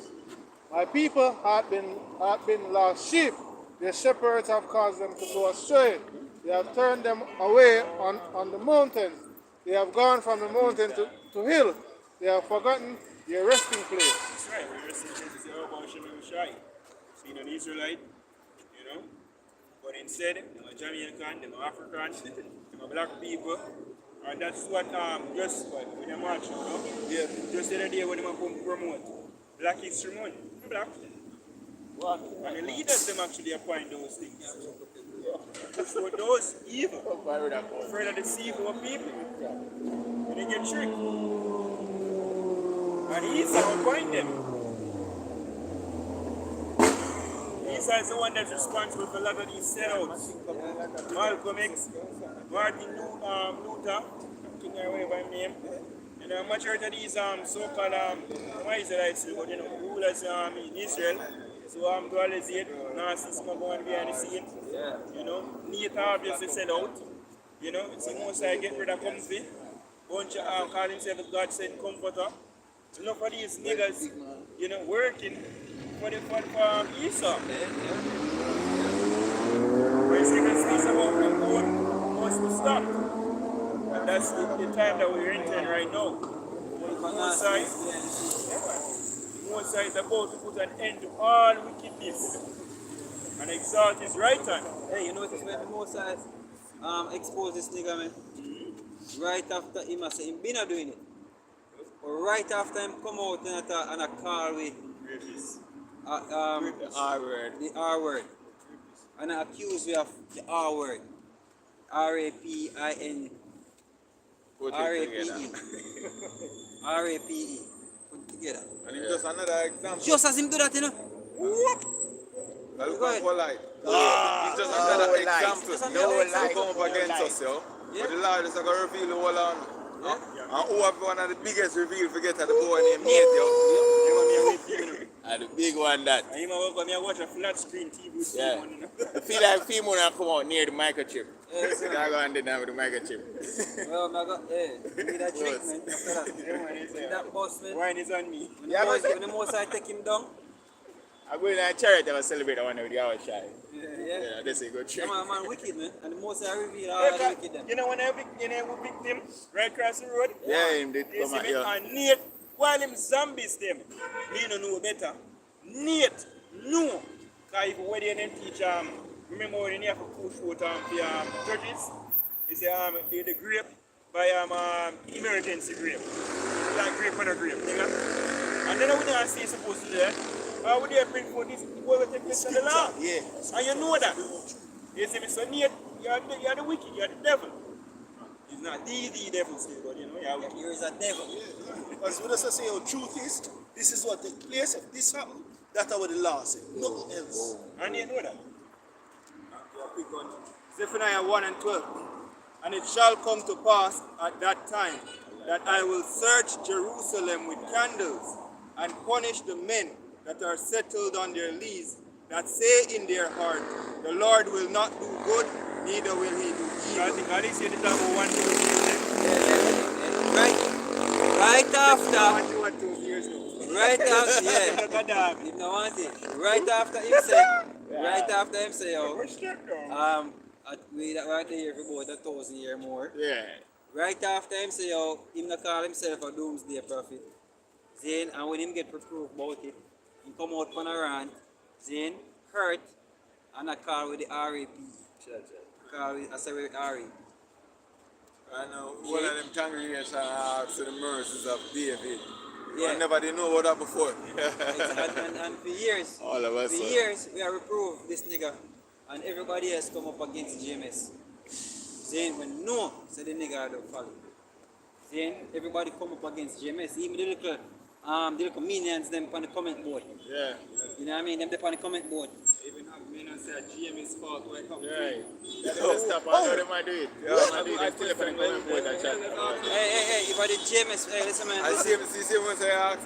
[SPEAKER 7] My people have been lost sheep. Their shepherds have caused them to go astray. They have turned them away on the mountain. They have gone from the mountain to hill. They have forgotten their resting place.
[SPEAKER 1] That's right. We're resting place is all about Shemim Shai. Being an Israelite, But instead, them are Jamaican, them are African, them are black people. And that's what just when they march,
[SPEAKER 5] Yeah.
[SPEAKER 1] Just the other day when they come promote Black History Month. Black. What? And the leaders them actually appoint those things. So those evil, afraid of deceive our people. And they get tricked. And he's appoint them. Esau is the one that's responsible for a lot of these sellouts. Malcolm X, Martin Luther, King or whatever his name. And the majority of these so-called Israelites, but rulers in Israel. So dualizate, narcissism going behind the scene. Neat obviously set out. It's the most I get rid of comfy. Bunch of call himself a God sent comforter. Enough of these niggas, working for Esau. When second speaks about the code must be stopped. And that's the time that we're entering right now. Most side is about to put an end to all wickedness and exalt his right hand.
[SPEAKER 4] Hey, you notice when the Mosai expose this nigga, man? Right after him, I say him been a doing it. But right after him come out and a call with
[SPEAKER 5] The R word.
[SPEAKER 4] the R word. And I accuse you of the R word. R-A-P-I-N.
[SPEAKER 5] Put it
[SPEAKER 4] R-A-P-E.
[SPEAKER 5] together.
[SPEAKER 4] R-A-P-E. Put together.
[SPEAKER 3] And it's just another example.
[SPEAKER 4] Just as him do that,
[SPEAKER 3] Look
[SPEAKER 4] Go ahead.
[SPEAKER 3] at what light. It's just another
[SPEAKER 5] No light.
[SPEAKER 3] example.
[SPEAKER 4] Just
[SPEAKER 3] No
[SPEAKER 4] another
[SPEAKER 3] light
[SPEAKER 4] example.
[SPEAKER 3] come up against us, yo.
[SPEAKER 4] Yeah.
[SPEAKER 3] But the Lord is going to reveal the whole on.
[SPEAKER 4] Yeah.
[SPEAKER 3] And who have one of the biggest reveal for get at the boy named Nate, yo.
[SPEAKER 5] And the big one that.
[SPEAKER 1] And I watch a flat screen TV with
[SPEAKER 5] Yeah.
[SPEAKER 1] someone,
[SPEAKER 5] I feel like film when I come out near the microchip.
[SPEAKER 4] Yes,
[SPEAKER 5] So I go and then with the microchip.
[SPEAKER 4] Well, I got, give me that drink, man. After that. Give me that boss, man.
[SPEAKER 1] Wine is on me.
[SPEAKER 4] When
[SPEAKER 5] Yeah,
[SPEAKER 4] when the Mosai take him down.
[SPEAKER 5] I go in a charity and celebrate the one with the hour shy.
[SPEAKER 4] Yeah.
[SPEAKER 5] Yeah, they say go
[SPEAKER 4] Yeah,
[SPEAKER 5] check.
[SPEAKER 4] man, wicked, man. And the Mosai reveal all the wicked them.
[SPEAKER 1] When I picked him right across the road,
[SPEAKER 5] Yeah, him did
[SPEAKER 1] you
[SPEAKER 5] come
[SPEAKER 1] see
[SPEAKER 5] out
[SPEAKER 1] me,
[SPEAKER 5] here.
[SPEAKER 1] and Nate, while him zombies them, me no know better. Nate, no. Because if we didn't teach, remember when you have to push out the churches, it's the grape by emergency grape. Like grape and a grape, nigga. And then we don't say supposed to do that. We there bring for this boy will take place of the law.
[SPEAKER 6] Yeah.
[SPEAKER 1] And you know that. You see, Mr. Nate, you're the wicked, you're the devil. He's not the devil still, but you know, you're
[SPEAKER 4] You're a devil.
[SPEAKER 6] As we just say, our truth is, this is what took place. If this happened, that's what the law said. Nothing else.
[SPEAKER 1] And you know that.
[SPEAKER 2] Quick one. Zephaniah 1 and 12. And it shall come to pass at that time that I will search Jerusalem with candles and punish the men that are settled on their lees, that say in their heart, the Lord will not do good, neither will he do evil.
[SPEAKER 1] God is here to talk about 1 2
[SPEAKER 4] Right after.
[SPEAKER 2] 1 2 years ago.
[SPEAKER 4] Right after, yeah. You know what it? Right after him say, right after him say, yo, we right here for about 1,000 years more.
[SPEAKER 5] Yeah.
[SPEAKER 4] Right after him say, yo, him not call himself a doomsday prophet. Then, and when him get reproved about it, he come out on a rant, then hurt, and I call with the RAP. Call with, I say with RAP.
[SPEAKER 3] I know one of them congregations asked to the mercies of David.
[SPEAKER 4] Yeah.
[SPEAKER 3] I never did know about that before.
[SPEAKER 4] And for years,
[SPEAKER 5] All of us.
[SPEAKER 4] for years, we have reproved this nigga, and everybody else come up against GMS. Then when no, say the nigga don't follow. Then everybody come up against GMS, even the little minions them on the comment board.
[SPEAKER 5] Yeah.
[SPEAKER 4] You know what I mean? Them on the comment board.
[SPEAKER 2] Even have men and say GMS fault why come
[SPEAKER 5] Right. That's stop. I know they might do it. Yeah, I do it. I still have to go that chat.
[SPEAKER 4] Hey, if I did GMS, hey, listen man.
[SPEAKER 3] I see when I ask,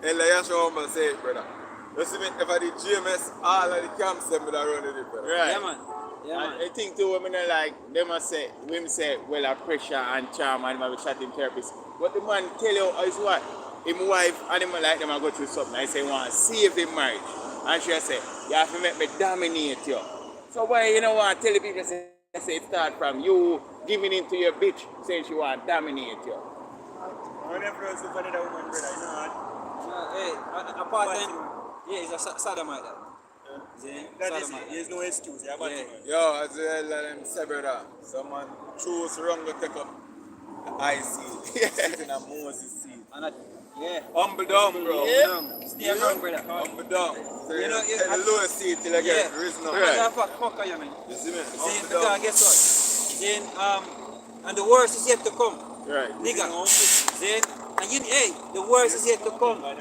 [SPEAKER 3] Ella Yashua say it, brother. Listen, if I did GMS, all of the camps them would have run it, brother.
[SPEAKER 5] Right.
[SPEAKER 4] Yeah man. Yeah
[SPEAKER 5] And
[SPEAKER 4] man.
[SPEAKER 5] I think too, women are like, they must say, women say, well, a pressure and charm and maybe chatting therapist. But the man tell you is what? His wife and him like them go through something. I say, want to save him marriage. And she say, you have to make me dominate you. So why you know what? Tell the people say it start from you giving in to your bitch saying she want to dominate you.
[SPEAKER 1] Whenever I was looking at that woman, brother, you know
[SPEAKER 4] Hey, apart time, yeah, he's a sodomite.
[SPEAKER 1] that is it. There's no excuse. Yeah, but
[SPEAKER 3] Yo, as well, them say, brother, someone choose wrong to take up the IC, sitting on Moses' seat.
[SPEAKER 4] Yeah.
[SPEAKER 3] Humble down, bro.
[SPEAKER 4] Stay around, brother.
[SPEAKER 3] Humble down. So
[SPEAKER 4] You
[SPEAKER 3] you
[SPEAKER 4] know,
[SPEAKER 3] know,
[SPEAKER 4] you-
[SPEAKER 3] take the lowest seat till I get risen up.
[SPEAKER 4] Fuck you, man.
[SPEAKER 3] You see me?
[SPEAKER 4] Then,
[SPEAKER 3] Humble
[SPEAKER 4] because
[SPEAKER 3] down.
[SPEAKER 4] guess what? Then, and the worst is yet to come.
[SPEAKER 5] Right.
[SPEAKER 4] Nigga. Then, and you, hey, the worst is yet to come. And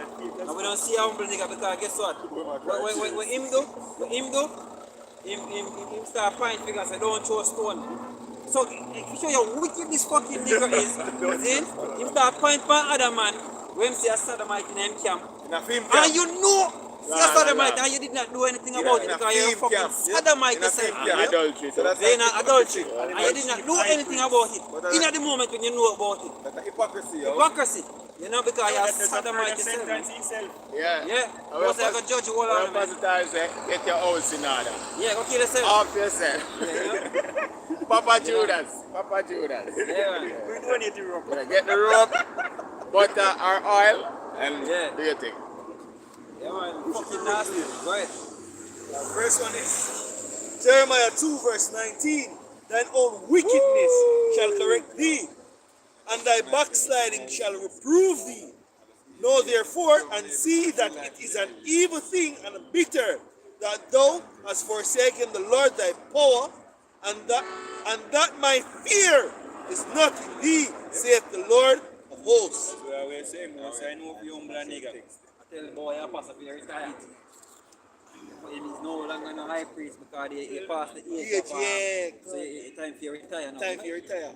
[SPEAKER 4] we don't see a humble nigga because guess what? When him start finding figures, I don't throw a stone. So, if you show you how wicked this fucking nigga is, then, him start finding for other man, when him see a sodomite in him camp.
[SPEAKER 3] In a film
[SPEAKER 4] And
[SPEAKER 3] camp.
[SPEAKER 4] you know, see a sodomite and you did not do anything about it
[SPEAKER 3] in a
[SPEAKER 4] because you're a
[SPEAKER 3] film
[SPEAKER 4] fucking
[SPEAKER 3] camp,
[SPEAKER 4] sodomite
[SPEAKER 3] in a
[SPEAKER 4] yourself.
[SPEAKER 3] film camp.
[SPEAKER 5] Adultery.
[SPEAKER 3] So that's
[SPEAKER 4] Then
[SPEAKER 3] like
[SPEAKER 4] adultery.
[SPEAKER 3] hypocrisy.
[SPEAKER 4] And you did not do anything about it. In at the moment when you know about it.
[SPEAKER 3] That's a hypocrisy, yo.
[SPEAKER 4] Hypocrisy. You know, because you're a
[SPEAKER 1] there's a
[SPEAKER 4] sodomite
[SPEAKER 1] further
[SPEAKER 4] yourself.
[SPEAKER 1] sentence himself.
[SPEAKER 5] Yeah.
[SPEAKER 4] Yeah.
[SPEAKER 5] I
[SPEAKER 4] Because I got judge you all
[SPEAKER 5] Well,
[SPEAKER 4] on man.
[SPEAKER 5] positive say, get your house in order.
[SPEAKER 4] Yeah, go kill yourself.
[SPEAKER 5] Off yourself.
[SPEAKER 4] Yeah,
[SPEAKER 5] Papa Judas. Papa Judas.
[SPEAKER 4] yeah, man.
[SPEAKER 1] We don't need to rope.
[SPEAKER 5] Yeah, get the rope, butter or oil, and
[SPEAKER 4] Yeah.
[SPEAKER 5] do your thing.
[SPEAKER 4] Yeah, man. Fucking nasty. Go ahead.
[SPEAKER 6] Verse 1 is Jeremiah 2, verse 19. Thine own wickedness shall correct thee, and thy backsliding shall reprove thee. Know therefore and see that it is an evil thing and bitter that thou hast forsaken the Lord thy power, and that my fear is not in thee, saith the Lord of hosts.
[SPEAKER 1] So I will say, most I know if you humble a nigga.
[SPEAKER 4] I tell the boy, I pass up here retired. But him is no longer no high priest because he passed the age of,
[SPEAKER 6] Yeah,
[SPEAKER 4] so it's time for you to retire now.
[SPEAKER 6] time for you to retire.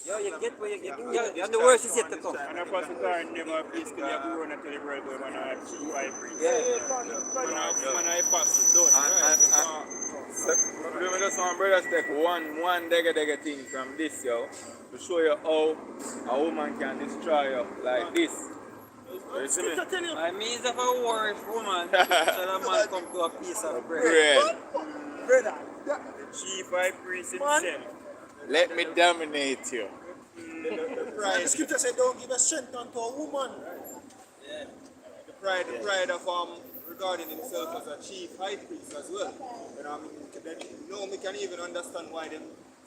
[SPEAKER 4] Yo, you get where you get. Yo, and the worst is yet to come.
[SPEAKER 1] And of course, the car never peacefully have to run until the bride go on a true high priest. Man, I pass it done.
[SPEAKER 3] Let me just want brothers take one dega thing from this, yo, to show you how a woman can destroy you like this. You see me?
[SPEAKER 4] By means of a war woman, shall a man come to a piece of bread.
[SPEAKER 5] Bread.
[SPEAKER 1] The chief high priest himself.
[SPEAKER 5] Let me dominate you.
[SPEAKER 6] The scripture said, don't give a strength unto a woman.
[SPEAKER 4] Yeah.
[SPEAKER 2] The pride of regarding himself as a chief high priest as well. You know, I mean, we can even understand why they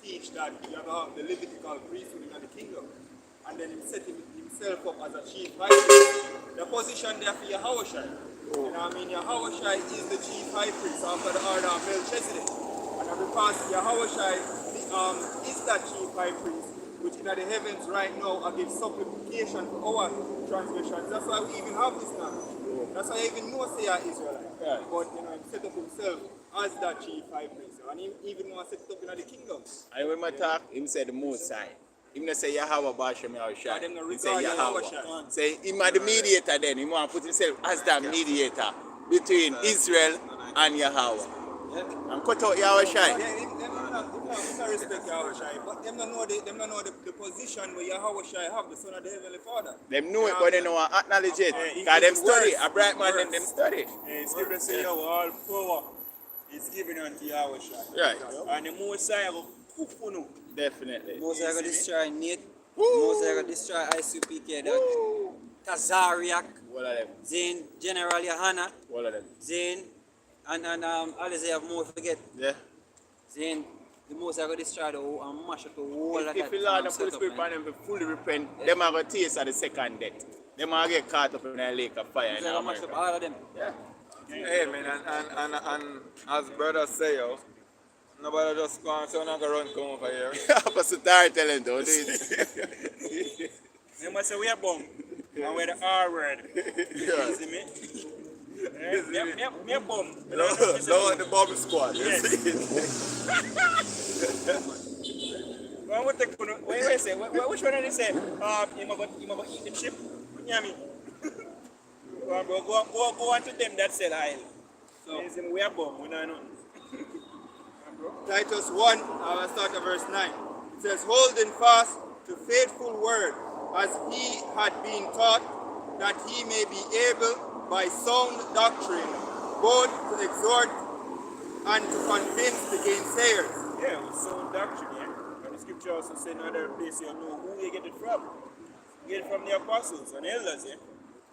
[SPEAKER 2] teach that you have to have the Levitical priesthood in the kingdom. and then he set himself up as a chief high priest. The position there for Yahushua. You know what I mean? Yahushua is the chief high priest after the order of Melchizedek. And because Yahushua is that chief high priest, which in the heavens right now I give supplication for our transgressions. That's why we even have this now. That's why I even know say are Israelite.
[SPEAKER 5] Right.
[SPEAKER 2] But you know, he set up himself as that chief high priest. And he even want to set it up in the kingdom.
[SPEAKER 5] And when I talk, him say the most high. Him not say Yahweh Bashem Yahushua.
[SPEAKER 2] them not
[SPEAKER 5] He say
[SPEAKER 2] regard
[SPEAKER 5] Yahweh.
[SPEAKER 2] Yahushua.
[SPEAKER 5] Say him are the mediator then. He want to put himself as that mediator between Israel and Yahweh. And cut out Yahushua.
[SPEAKER 2] Yeah, them not respect Yahushua, but them don't know the position where Yahushua have, the Son of the Heavenly Father.
[SPEAKER 5] Them know it, but they don't acknowledge it. Because them study. A bright man, them study.
[SPEAKER 1] And Scripture say, all power is given unto Yahushua.
[SPEAKER 5] Right.
[SPEAKER 1] And the Most High will cook for you.
[SPEAKER 5] Definitely.
[SPEAKER 4] Moses are going to destroy Nate. Moses are going to destroy ICPK. Kazariak.
[SPEAKER 5] All of them.
[SPEAKER 4] Zain, General Yohana.
[SPEAKER 5] All of them.
[SPEAKER 4] Zain, and Alize have more forget.
[SPEAKER 5] Yeah.
[SPEAKER 4] Zain, the most are going to destroy the whole and mash up the whole of that.
[SPEAKER 5] If the Lord and Holy Spirit and them fully repent, them are going to taste of the second death. Them are going to get caught up in a lake of fire in
[SPEAKER 4] They're going to mash up
[SPEAKER 5] America.
[SPEAKER 4] all of them.
[SPEAKER 5] Yeah.
[SPEAKER 3] Hey man, and as brother say, yo, nobody just go and say, I'm not going to run come over here.
[SPEAKER 5] Opposite Dar telling don't do it.
[SPEAKER 1] They must say we are bum. And we're the R word. You see me? Me a bum.
[SPEAKER 3] Lower the bomb squad.
[SPEAKER 1] Yes. What take when I say which one did they say? You must eat the chip. You know me? Go on to them that sell oil. So we are bum, we know nothing.
[SPEAKER 2] Titus 1, I will start at verse 9. It says, holding fast to faithful word, as he had been taught, that he may be able by sound doctrine both to exhort and to convince the gainsayers.
[SPEAKER 1] Yeah, with sound doctrine, yeah. And the scripture also said in another place, you know who you get it from. You get it from the apostles and elders, yeah.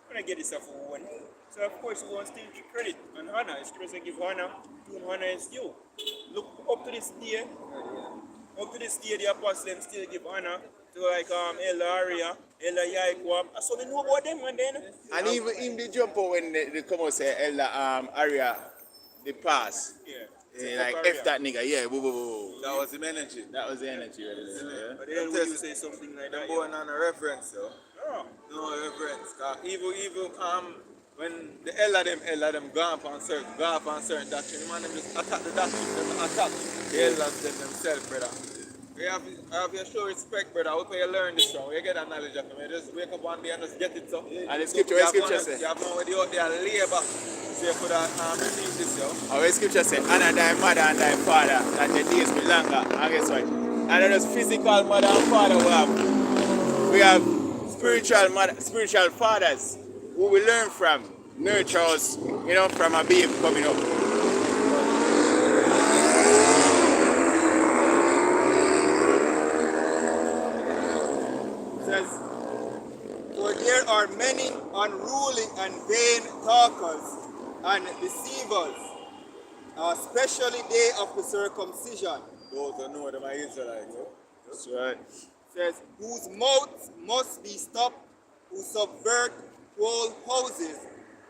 [SPEAKER 1] We're going to get this off of one. So of course we want to still give credit and honor. The scripture says give honor to whom honor is due. Look up to this day, the apostles still give honor to like Elder Aria, Elder Yaikwa. So they know about them and then.
[SPEAKER 5] And even the jump out when they come out say Elder Aria, the pass.
[SPEAKER 1] Yeah.
[SPEAKER 5] Like F that nigga, yeah, woo, woo, woo.
[SPEAKER 3] That was the energy.
[SPEAKER 5] That was the energy right there.
[SPEAKER 1] But then when you say something like that,
[SPEAKER 3] Going on a reference, yo.
[SPEAKER 1] oh,
[SPEAKER 3] No reference. Even when the elder them go up on certain doctrine, man, them just attack the doctrine, them attack the elders themselves, brother. We have your show respect, brother. Hope you learn this from. We get that knowledge of them. You just wake up one day and just get it, so.
[SPEAKER 5] And the scripture say.
[SPEAKER 3] You have no idea out there labor. So you could have received this, yo.
[SPEAKER 5] Our scripture say, honor thy mother and thy father, that your days be longer. And guess what? And not just physical mother and father we have spiritual fathers who we learn from, nurture us, you know, from a babe coming up.
[SPEAKER 2] It says, for there are many unruly and vain talkers and deceivers, especially they of the circumcision.
[SPEAKER 3] Those who know them are Israelites, yo.
[SPEAKER 5] That's right.
[SPEAKER 2] It says, whose mouths must be stopped, who subvert whole houses,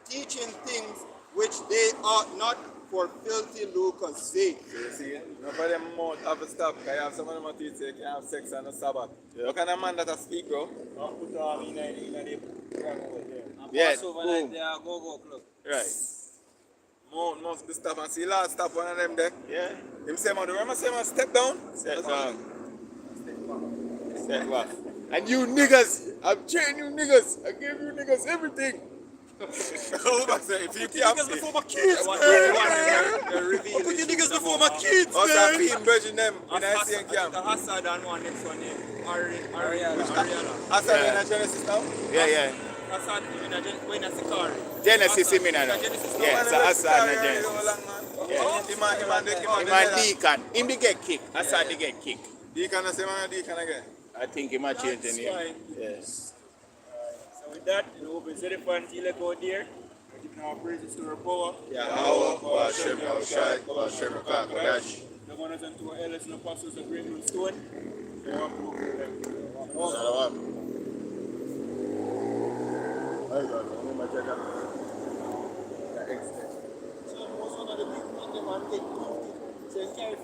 [SPEAKER 2] teaching things which they ought not for filthy lucre's sake.
[SPEAKER 3] So you see, none of them mouth have to stop. Because you have some of them who teach you can have sex on the Sabbath. Look at the man that I speak, bro.
[SPEAKER 1] put in the
[SPEAKER 5] Yeah,
[SPEAKER 4] Pass over like the go-go club.
[SPEAKER 5] right.
[SPEAKER 3] Mouth must be stopped. And see, last stop one of them there.
[SPEAKER 5] Yeah.
[SPEAKER 3] Him say, man, remember say, man, step down?
[SPEAKER 5] Step down. Step back. And you niggas, I'm training you niggas. I gave you niggas everything.
[SPEAKER 3] If you can't
[SPEAKER 1] niggas before my kids, man. Put your niggas before my kids,
[SPEAKER 3] us
[SPEAKER 1] man.
[SPEAKER 3] are being virgin them in the same camp.
[SPEAKER 2] The Hassad and one next one named
[SPEAKER 4] Ariana.
[SPEAKER 3] As I in a Genesis now?
[SPEAKER 5] Yeah.
[SPEAKER 2] Hassad in a Sikari.
[SPEAKER 5] Genesis, him in a yeah, so Assad and Genesis. Him and Deacon. Him they get kicked. Assad they get kicked.
[SPEAKER 3] Deacon the same and Deacon again.
[SPEAKER 5] I think he might change the name.
[SPEAKER 1] Yes. So with that, we hope it's ready for until you go there. We're giving our praises to our power. The honors unto our elders and apostles of Great Stone. So I'm
[SPEAKER 5] Jaja. That extent.
[SPEAKER 2] So most one of the big man, the man get 250. So you carry